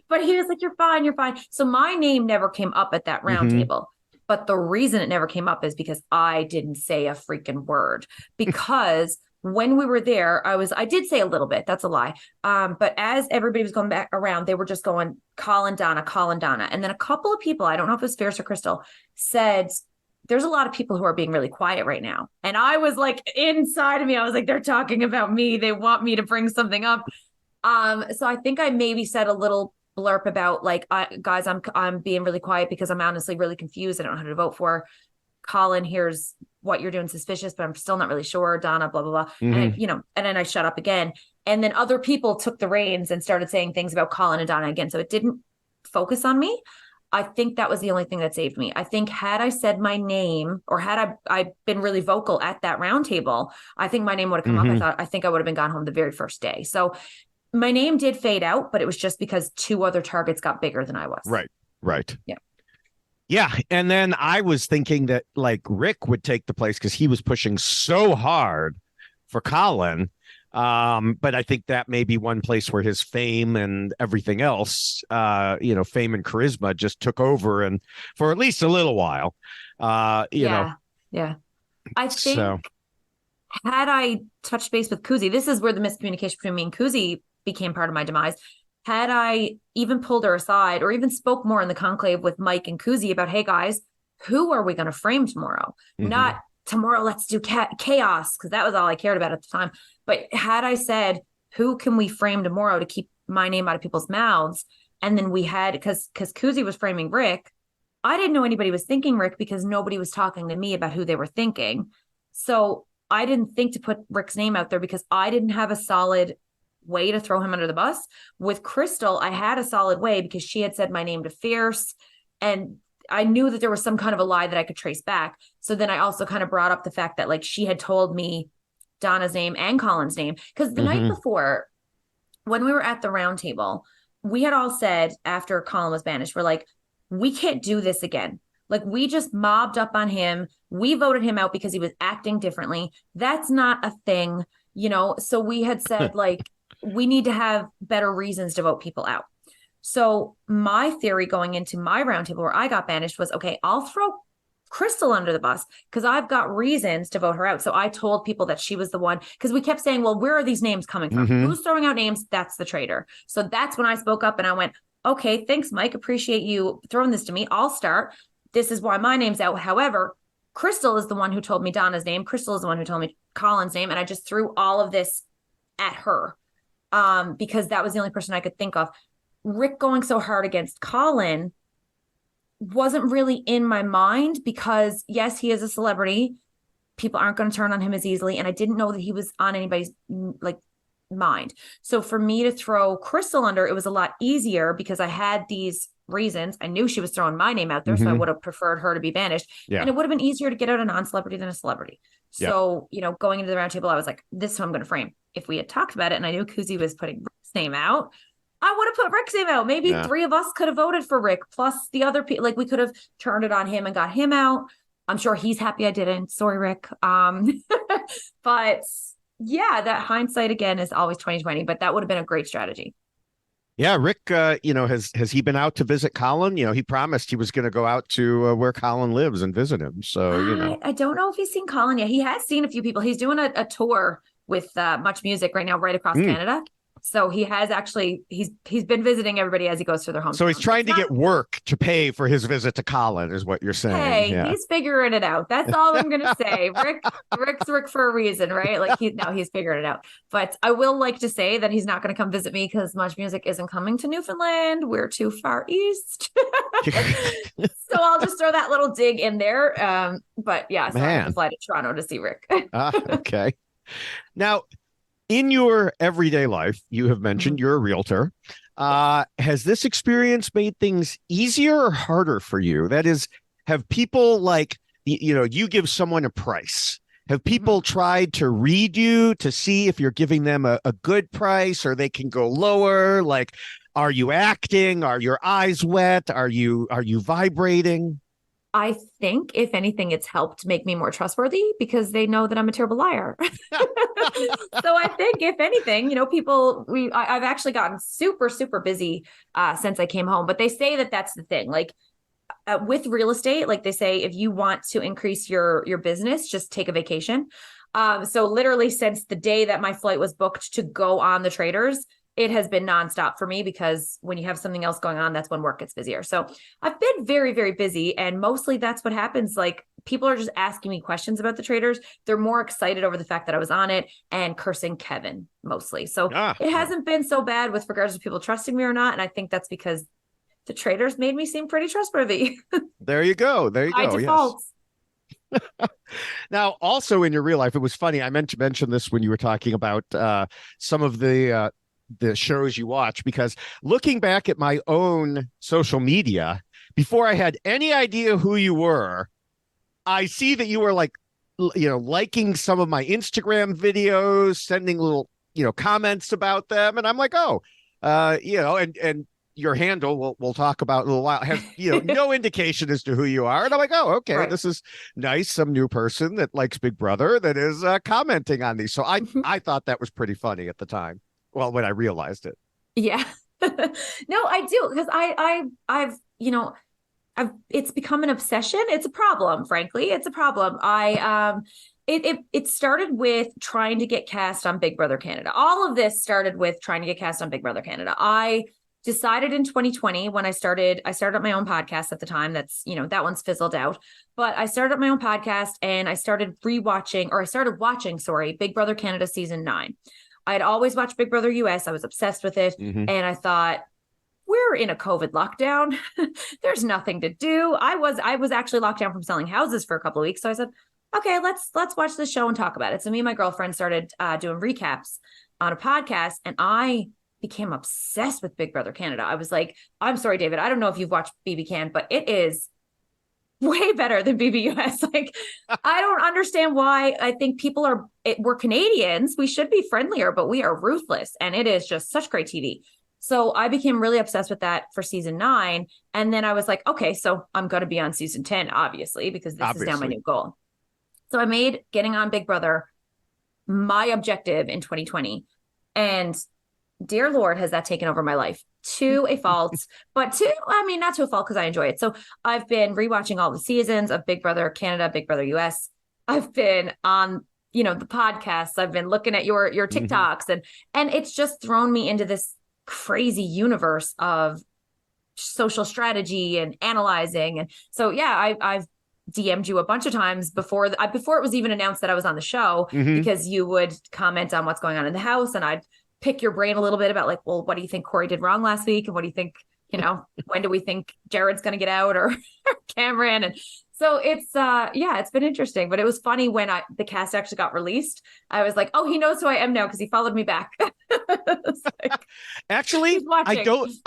But he was like, you're fine. You're fine. So my name never came up at that round table. But the reason it never came up is because I didn't say a freaking word. Because when we were there, I did say a little bit. That's a lie. But as everybody was going back around, they were just going, Colin, Donna, Colin, Donna. And then a couple of people, I don't know if it was Fierce or Crystal, said, there's a lot of people who are being really quiet right now. And I was like, inside of me, I was like, they're talking about me. They want me to bring something up. So I think I maybe said a little blurb about like, guys, I'm being really quiet because I'm honestly really confused. I don't know how to vote for. Colin, here's what you're doing suspicious, but I'm still not really sure. Donna, blah, blah, blah. And and then I shut up again. And then other people took the reins and started saying things about Colin and Donna again. So it didn't focus on me. I think that was the only thing that saved me. I think had I said my name, or had I been really vocal at that round table, I think my name would have come up. I think I would have been gone home the very first day. So my name did fade out, but it was just because two other targets got bigger than I was. Right. Yeah. Yeah. And then I was thinking that like Rick would take the place because he was pushing so hard for Colin. But I think that may be one place where his fame and everything else, fame and charisma just took over, and for at least a little while, Yeah. I think had I touched base with Kuzi, this is where the miscommunication between me and Kuzi became part of my demise. Had I even pulled her aside or even spoke more in the conclave with Mike and Kuzi about, hey guys, who are we going to frame tomorrow? Not tomorrow, let's do chaos, because that was all I cared about at the time. But had I said, who can we frame tomorrow to keep my name out of people's mouths? And then we had, because Kuzi was framing Rick, I didn't know anybody was thinking Rick because nobody was talking to me about who they were thinking. So I didn't think to put Rick's name out there because I didn't have a solid way to throw him under the bus. With Crystal, I had a solid way because she had said my name to Fierce, and I knew that there was some kind of a lie that I could trace back. So then I also kind of brought up the fact that like she had told me Donna's name and Colin's name, because the night before, when we were at the round table, we had all said after Colin was banished, we're like, we can't do this again. Like, we just mobbed up on him. We voted him out because he was acting differently. That's not a thing, So we had said, like, we need to have better reasons to vote people out. So my theory going into my roundtable where I got banished was, okay, I'll throw Crystal under the bus because I've got reasons to vote her out. So I told people that she was the one, because we kept saying, well, where are these names coming from? Who's throwing out names? That's the traitor. So that's when I spoke up and I went, okay, thanks, Mike. Appreciate you throwing this to me. I'll start. This is why my name's out. However, Crystal is the one who told me Donna's name. Crystal is the one who told me Colin's name. And I just threw all of this at her because that was the only person I could think of. Rick going so hard against Colin wasn't really in my mind because, yes, he is a celebrity. People aren't going to turn on him as easily. And I didn't know that he was on anybody's like mind. So for me to throw Crystal under, it was a lot easier because I had these reasons. I knew she was throwing my name out there, so I would have preferred her to be banished. Yeah. And it would have been easier to get out a non-celebrity than a celebrity. So, you know, going into the round table, I was like, this is who I'm going to frame. If we had talked about it and I knew Kuzi was putting Rick's name out, I would have put Rick's name out. Maybe 3 of us could have voted for Rick, plus the other people. Like we could have turned it on him and got him out. I'm sure he's happy I didn't. Sorry, Rick. But yeah, that hindsight again is always 2020, but that would have been a great strategy. Yeah, Rick, you know, has he been out to visit Colin? You know, he promised he was going to go out to where Colin lives and visit him. So, you know, I don't know if he's seen Colin yet. He has seen a few people. He's doing a tour with Much Music right now, right across Canada. So he has actually, he's been visiting everybody as he goes to their home. So he's trying to get work to pay for his visit to Colin, is what you're saying. Hey, he's figuring it out. That's all I'm gonna say. Rick's Rick for a reason, right? Like he's figuring it out. But I will like to say that he's not gonna come visit me because Much Music isn't coming to Newfoundland. We're too far east. So I'll just throw that little dig in there. But yeah, so I have to fly to Toronto to see Rick. Okay. Now, in your everyday life, you have mentioned you're a realtor. Has this experience made things easier or harder for you? That is, have people like, you know, you give someone a price. Have people tried to read you to see if you're giving them a good price or they can go lower? Like, are you acting? Are your eyes wet? Are you vibrating? I think, if anything, it's helped make me more trustworthy because they know that I'm a terrible liar. So I think, if anything, you know, I've actually gotten super, super busy since I came home. But they say that that's the thing. Like with real estate, like they say, if you want to increase your business, just take a vacation. So literally since the day that my flight was booked to go on the Traitors, it has been nonstop for me because when you have something else going on, that's when work gets busier. So I've been very, very busy. And mostly that's what happens. Like people are just asking me questions about the Traitors. They're more excited over the fact that I was on it and cursing Kevin mostly. So it hasn't been so bad with regards to people trusting me or not. And I think that's because the Traitors made me seem pretty trustworthy. There you go. There you go. By default. Yes. Now, also in your real life, it was funny. I meant to mention this when you were talking about some of the shows you watch, because looking back at my own social media, before I had any idea who you were, I see that you were like, you know, liking some of my Instagram videos, sending little, you know, comments about them. And I'm like, oh, you know, and your handle, we'll talk about in a little while, has, you know, no indication as to who you are. And I'm like, oh, okay, This is nice. Some new person that likes Big Brother that is commenting on these. So I thought that was pretty funny at the time. Well, when I realized it. Yeah. No, I do. Because I've, you know, it's become an obsession. It's a problem, frankly. It's a problem. It started with trying to get cast on Big Brother Canada. All of this started with trying to get cast on Big Brother Canada. I decided in 2020 when I started up my own podcast at the time. That's, you know, that one's fizzled out. But I started up my own podcast and I started watching, Big Brother Canada season 9. I had always watched Big Brother US. I was obsessed with it. And I thought, we're in a COVID lockdown. There's nothing to do. I was actually locked down from selling houses for a couple of weeks. So I said, okay, let's watch this show and talk about it. So me and my girlfriend started doing recaps on a podcast, and I became obsessed with Big Brother Canada. I was like, I'm sorry, David, I don't know if you've watched BB Can, but it is way better than BBUS. Like, I don't understand why. I think we're Canadians. We should be friendlier, but we are ruthless. And it is just such great TV. So I became really obsessed with that for season 9. And then I was like, okay, so I'm going to be on season 10, obviously, because this is now my new goal. So I made getting on Big Brother my objective in 2020. And dear Lord, has that taken over my life to a fault, not to a fault because I enjoy it. So I've been rewatching all the seasons of Big Brother Canada, Big Brother US. I've been on, you know, the podcasts. I've been looking at your TikToks and it's just thrown me into this crazy universe of social strategy and analyzing. And so, yeah, I've DM'd you a bunch of times before before it was even announced that I was on the show, because you would comment on what's going on in the house, and I'd pick your brain a little bit about like, well, what do you think Corey did wrong last week? And what do you think, when do we think Jared's going to get out, or Cameron? And so it's it's been interesting, but it was funny when the cast actually got released. I was like, oh, he knows who I am now because he followed me back. Actually, I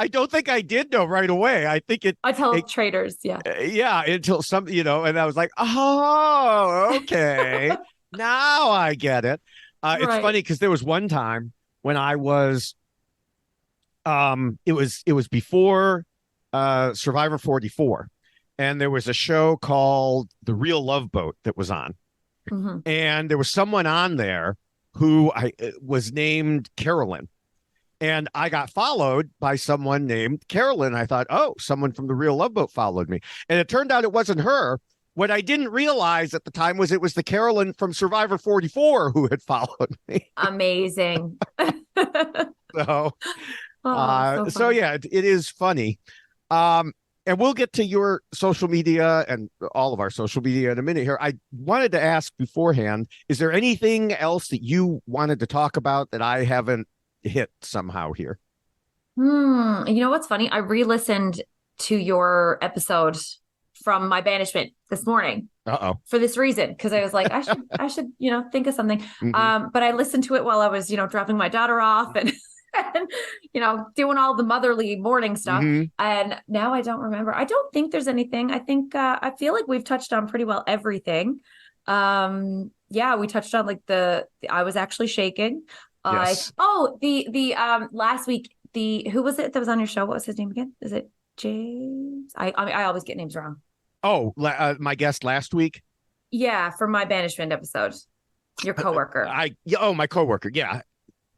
don't think I did know right away. I think until Traitors, until some, and I was like, oh, okay, now I get it. It's funny because there was one time when I was, it was before Survivor 44. And there was a show called The Real Love Boat that was on. And there was someone on there who was named Carolyn. And I got followed by someone named Carolyn. I thought, oh, someone from The Real Love Boat followed me. And it turned out it wasn't her. What I didn't realize at the time was it was the Carolyn from Survivor 44 who had followed me. Amazing. So yeah, it is funny. And we'll get to your social media and all of our social media in a minute here. I wanted to ask beforehand, is there anything else that you wanted to talk about that I haven't hit somehow here? You know what's funny? I re-listened to your episode from my banishment this morning. For this reason, because I was like, I should, think of something. But I listened to it while I was, dropping my daughter off and doing all the motherly morning stuff. And now I don't remember. I don't think there's anything. I think I feel like we've touched on pretty well everything. We touched on like I was actually shaking. Yes. The last week, who was it that was on your show? What was his name again? Is it James? I always get names wrong. Oh, my guest last week. Yeah, for my banishment episode, your coworker. My coworker.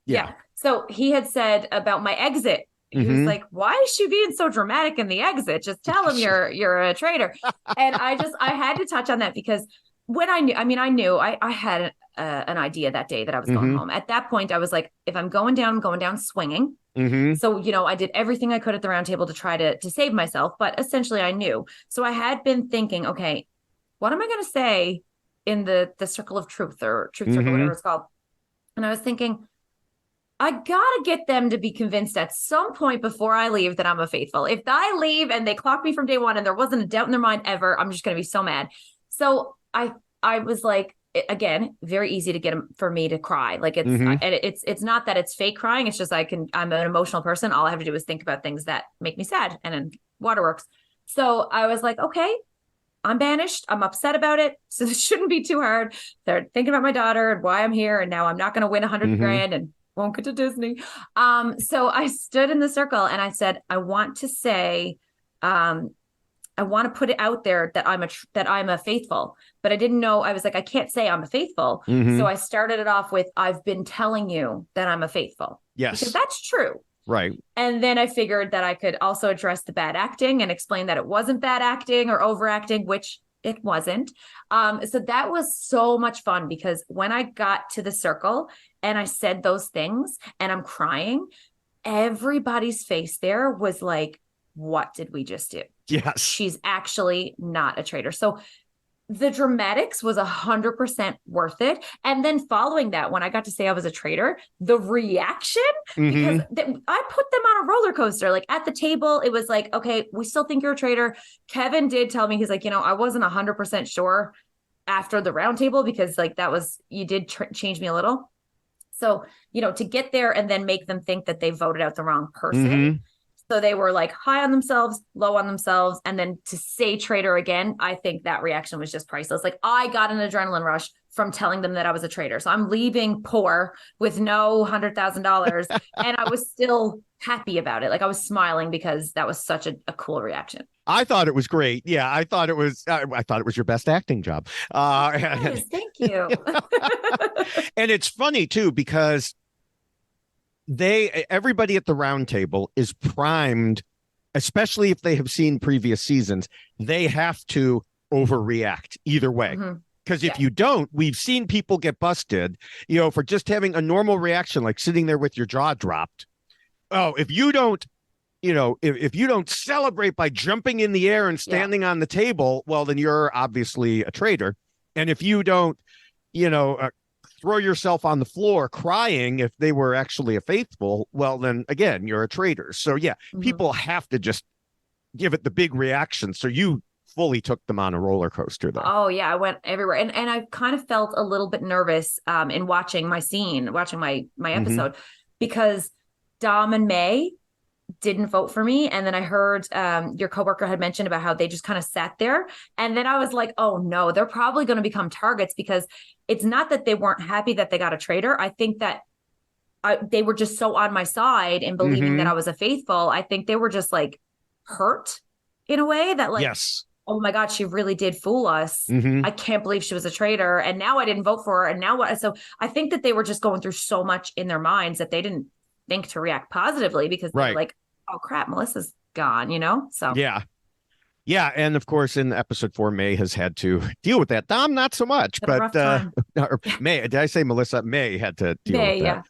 Yeah. So he had said about my exit. He was like, why is she being so dramatic in the exit? Just tell him you're a traitor. And I had to touch on that because when I knew I had an idea that day that I was going home. At that point, I was like, if I'm going down swinging. So, I did everything I could at the round table to try to save myself. But essentially I knew. So I had been thinking, okay, what am I going to say in the circle of truth or truth circle, whatever it's called? And I was thinking, I gotta get them to be convinced at some point before I leave that I'm a faithful. If I leave and they clock me from day one and there wasn't a doubt in their mind ever, I'm just gonna be so mad. So I was like, again, very easy to get for me to cry. Like it's not that it's fake crying. It's just I'm an emotional person. All I have to do is think about things that make me sad, and then waterworks. So I was like, okay, I'm banished. I'm upset about it. So it shouldn't be too hard. They're thinking about my daughter and why I'm here, and now I'm not going to win 100 grand and won't get to Disney. So I stood in the circle and I said, I want to say, I want to put it out there that I'm a faithful, but I didn't know. I was like, I can't say I'm a faithful. So I started it off with, I've been telling you that I'm a faithful. Yes. Because that's true. Right. And then I figured that I could also address the bad acting and explain that it wasn't bad acting or overacting, which it wasn't. So that was so much fun because when I got to the circle and I said those things and I'm crying, everybody's face there was like, what did we just do? Yes. She's actually not a traitor. So the dramatics was 100% worth it. And then following that, when I got to say I was a traitor, the reaction, because I put them on a roller coaster. Like at the table, it was like, okay, we still think you're a traitor. Kevin did tell me, he's like, I wasn't 100% sure after the round table because like you did change me a little. So, to get there and then make them think that they voted out the wrong person. So they were like high on themselves, low on themselves. And then to say traitor again, I think that reaction was just priceless. Like I got an adrenaline rush from telling them that I was a traitor. So I'm leaving poor with no $100,000. And I was still happy about it. Like I was smiling because that was such a cool reaction. I thought it was great. Yeah, I thought it was your best acting job. Yes, thank you. And it's funny too, because everybody at the round table is primed, especially if they have seen previous seasons, they have to overreact either way. Because if you don't, we've seen people get busted, for just having a normal reaction, like sitting there with your jaw dropped. Oh, if you don't if you don't celebrate by jumping in the air and standing on the table, well, then you're obviously a traitor. And if you don't, throw yourself on the floor crying if they were actually a faithful, well, then again, you're a traitor. So yeah, people have to just give it the big reaction. So you fully took them on a roller coaster there. Oh yeah, I went everywhere. And I kind of felt a little bit nervous in watching my episode because Dom and May didn't vote for me. And then I heard your coworker had mentioned about how they just kind of sat there. And then I was like, oh no, they're probably going to become targets, because it's not that they weren't happy that they got a traitor. I think that they were just so on my side and believing that I was a faithful. I think they were just like hurt in a way that like, yes. Oh my God, she really did fool us. I can't believe she was a traitor. And now I didn't vote for her. And now what? So I think that they were just going through so much in their minds that they didn't think to react positively, because they're like, oh crap, Melissa's gone, So yeah. And of course, in episode 4, May has had to deal with that. Dom, not so much, but May, did I say Melissa? May had to deal with that.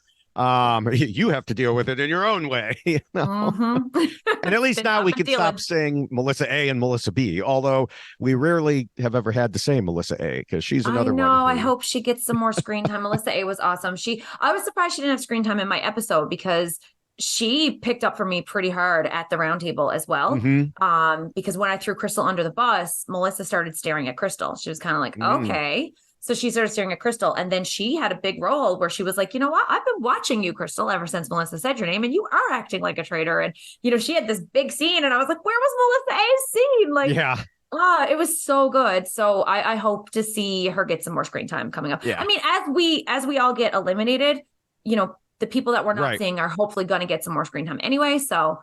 You have to deal with it in your own way, and at least now we can stop saying Melissa A and Melissa B, although we rarely have ever had to say Melissa A, because she's another one. I hope she gets some more screen time. Melissa A was awesome. I was surprised she didn't have screen time in my episode, because she picked up for me pretty hard at the round table as well. Because when I threw Crystal under the bus, Melissa started staring at Crystal. She was kind of like, okay. So she started staring at Crystal, and then she had a big role where she was like, you know what? I've been watching you, Crystal, ever since Melissa said your name, and you are acting like a traitor. And, she had this big scene, and I was like, where was Melissa A's scene? Like, yeah. It was so good. So I hope to see her get some more screen time coming up. Yeah. I mean, as we all get eliminated, the people that we're not seeing are hopefully going to get some more screen time anyway. So,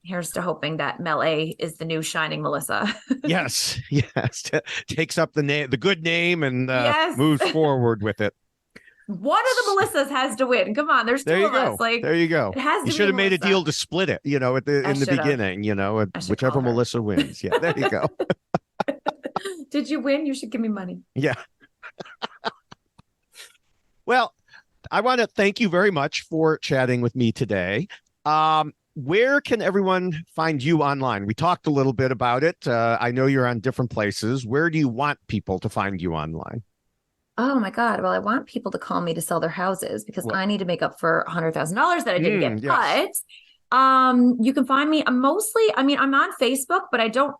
here's to hoping that Mel A is the new shining Melissa. yes. Takes up the good name and moves forward with it. One of the Melissas has to win. Come on, there's two of us. Like, there you go. You should have made a deal to split it, in the beginning, whichever Melissa wins. Yeah, there you go. Did you win? You should give me money. Yeah. Well, I want to thank you very much for chatting with me today. Where can everyone find you online? We talked a little bit about it. I know you're on different places. Where do you want people to find you online? Oh my God. Well, I want people to call me to sell their houses, because I need to make up for $100,000 that I didn't get. Yes. But you can find me I'm on Facebook, but I don't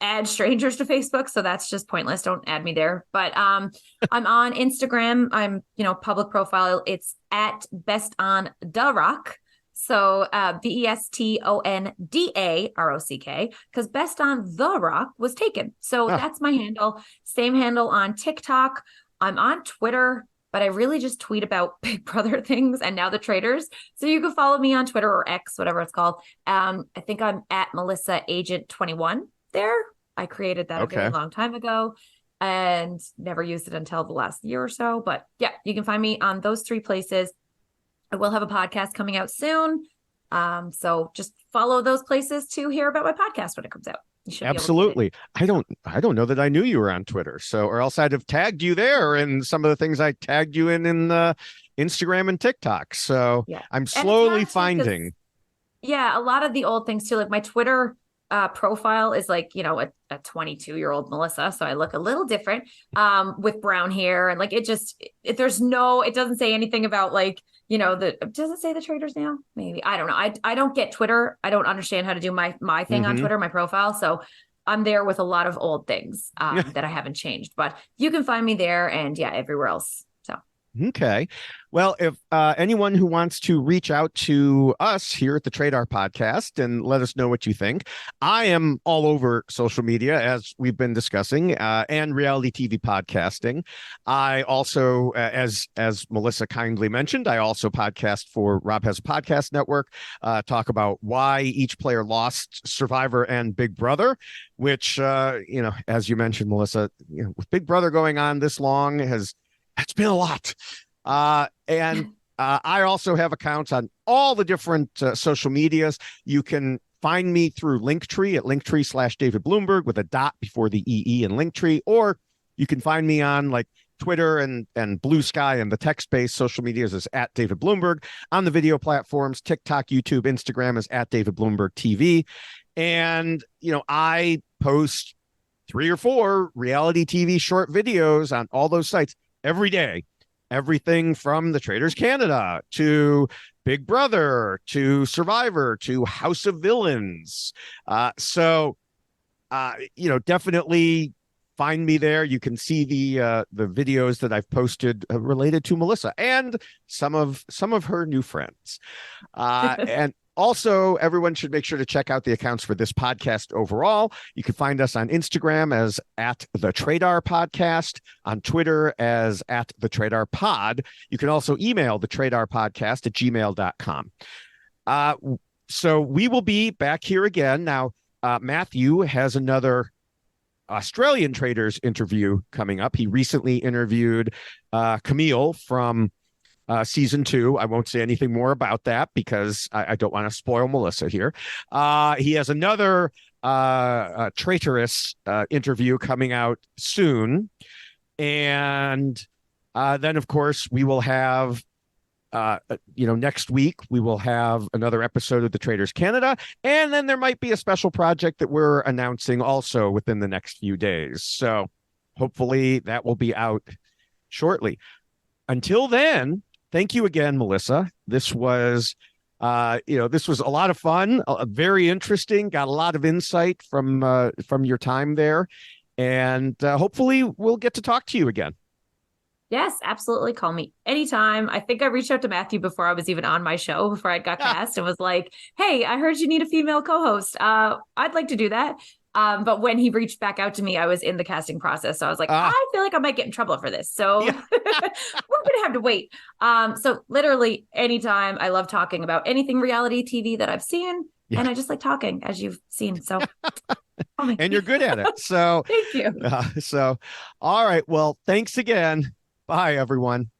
add strangers to Facebook. So that's just pointless. Don't add me there. But I'm on Instagram. I'm, public profile. It's at Best on the Rock. So BESTONDAROCK, because Best on the Rock was taken. So that's my handle. Same handle on TikTok. I'm on Twitter, but I really just tweet about Big Brother things and now the Traitors. So you can follow me on Twitter or X, whatever it's called. I think I'm at Melissa Agent 21 there. I created that a very long time ago and never used it until the last year or so. But yeah, you can find me on those 3 places. I will have a podcast coming out soon. So just follow those places to hear about my podcast when it comes out. You should absolutely. I don't know that I knew you were on Twitter. So, or else I'd have tagged you there in some of the things I tagged you in Instagram and TikTok. So I'm slowly finding. A lot of the old things too. Like my Twitter profile is like, a 22-year-old Melissa. So I look a little different with brown hair. And like, it doesn't say anything about like, does it say the Traitors now? Maybe. I don't know. I don't get Twitter. I don't understand how to do my thing on Twitter, my profile. So I'm there with a lot of old things that I haven't changed, but you can find me there and everywhere else. So. Okay. Well, if anyone who wants to reach out to us here at the Traitors podcast and let us know what you think, I am all over social media, as we've been discussing, and reality TV podcasting. I also, as Melissa kindly mentioned, I also podcast for Rob Has a Podcast Network, talk about why each player lost Survivor and Big Brother, which, as you mentioned, Melissa, with Big Brother going on this long, it's been a lot. And I also have accounts on all the different social medias. You can find me through Linktree at Linktree/David Bloomberg with a dot before the EE in Linktree, or you can find me on like Twitter and Blue Sky and the text-based social medias is at David Bloomberg. On the video platforms, TikTok, YouTube, Instagram is at David Bloomberg TV. And, I post 3 or 4 reality TV short videos on all those sites every day. Everything from the Traitors Canada to Big Brother to Survivor to House of Villains. So definitely find me there. You can see the videos that I've posted related to Melissa and some of her new friends. And also, everyone should make sure to check out the accounts for this podcast overall. You can find us on Instagram as at the Traitors Podcast, on Twitter as at the Traitors Pod. You can also email the Traitors Podcast at gmail.com. So we will be back here again. Now, Matthew has another Australian Traitors interview coming up. He recently interviewed Camille from season 2. I won't say anything more about that because I don't want to spoil Melissa here. He has another traitorous interview coming out soon. And then, of course, we will have next week, we will have another episode of the Traitors Canada. And then there might be a special project that we're announcing also within the next few days. So hopefully that will be out shortly. Until then, thank you again, Melissa. This was, this was a lot of fun, very interesting, got a lot of insight from your time there. And hopefully we'll get to talk to you again. Yes, absolutely. Call me anytime. I think I reached out to Matthew before I was even on my show, before I got cast, and was like, hey, I heard you need a female co-host. I'd like to do that. But when he reached back out to me, I was in the casting process. So I was like, I feel like I might get in trouble for this. So we're going to have to wait. So literally anytime. I love talking about anything reality TV that I've seen. Yeah. And I just like talking, as you've seen. So and you're good at it. So thank you. So, all right. Well, thanks again. Bye, everyone.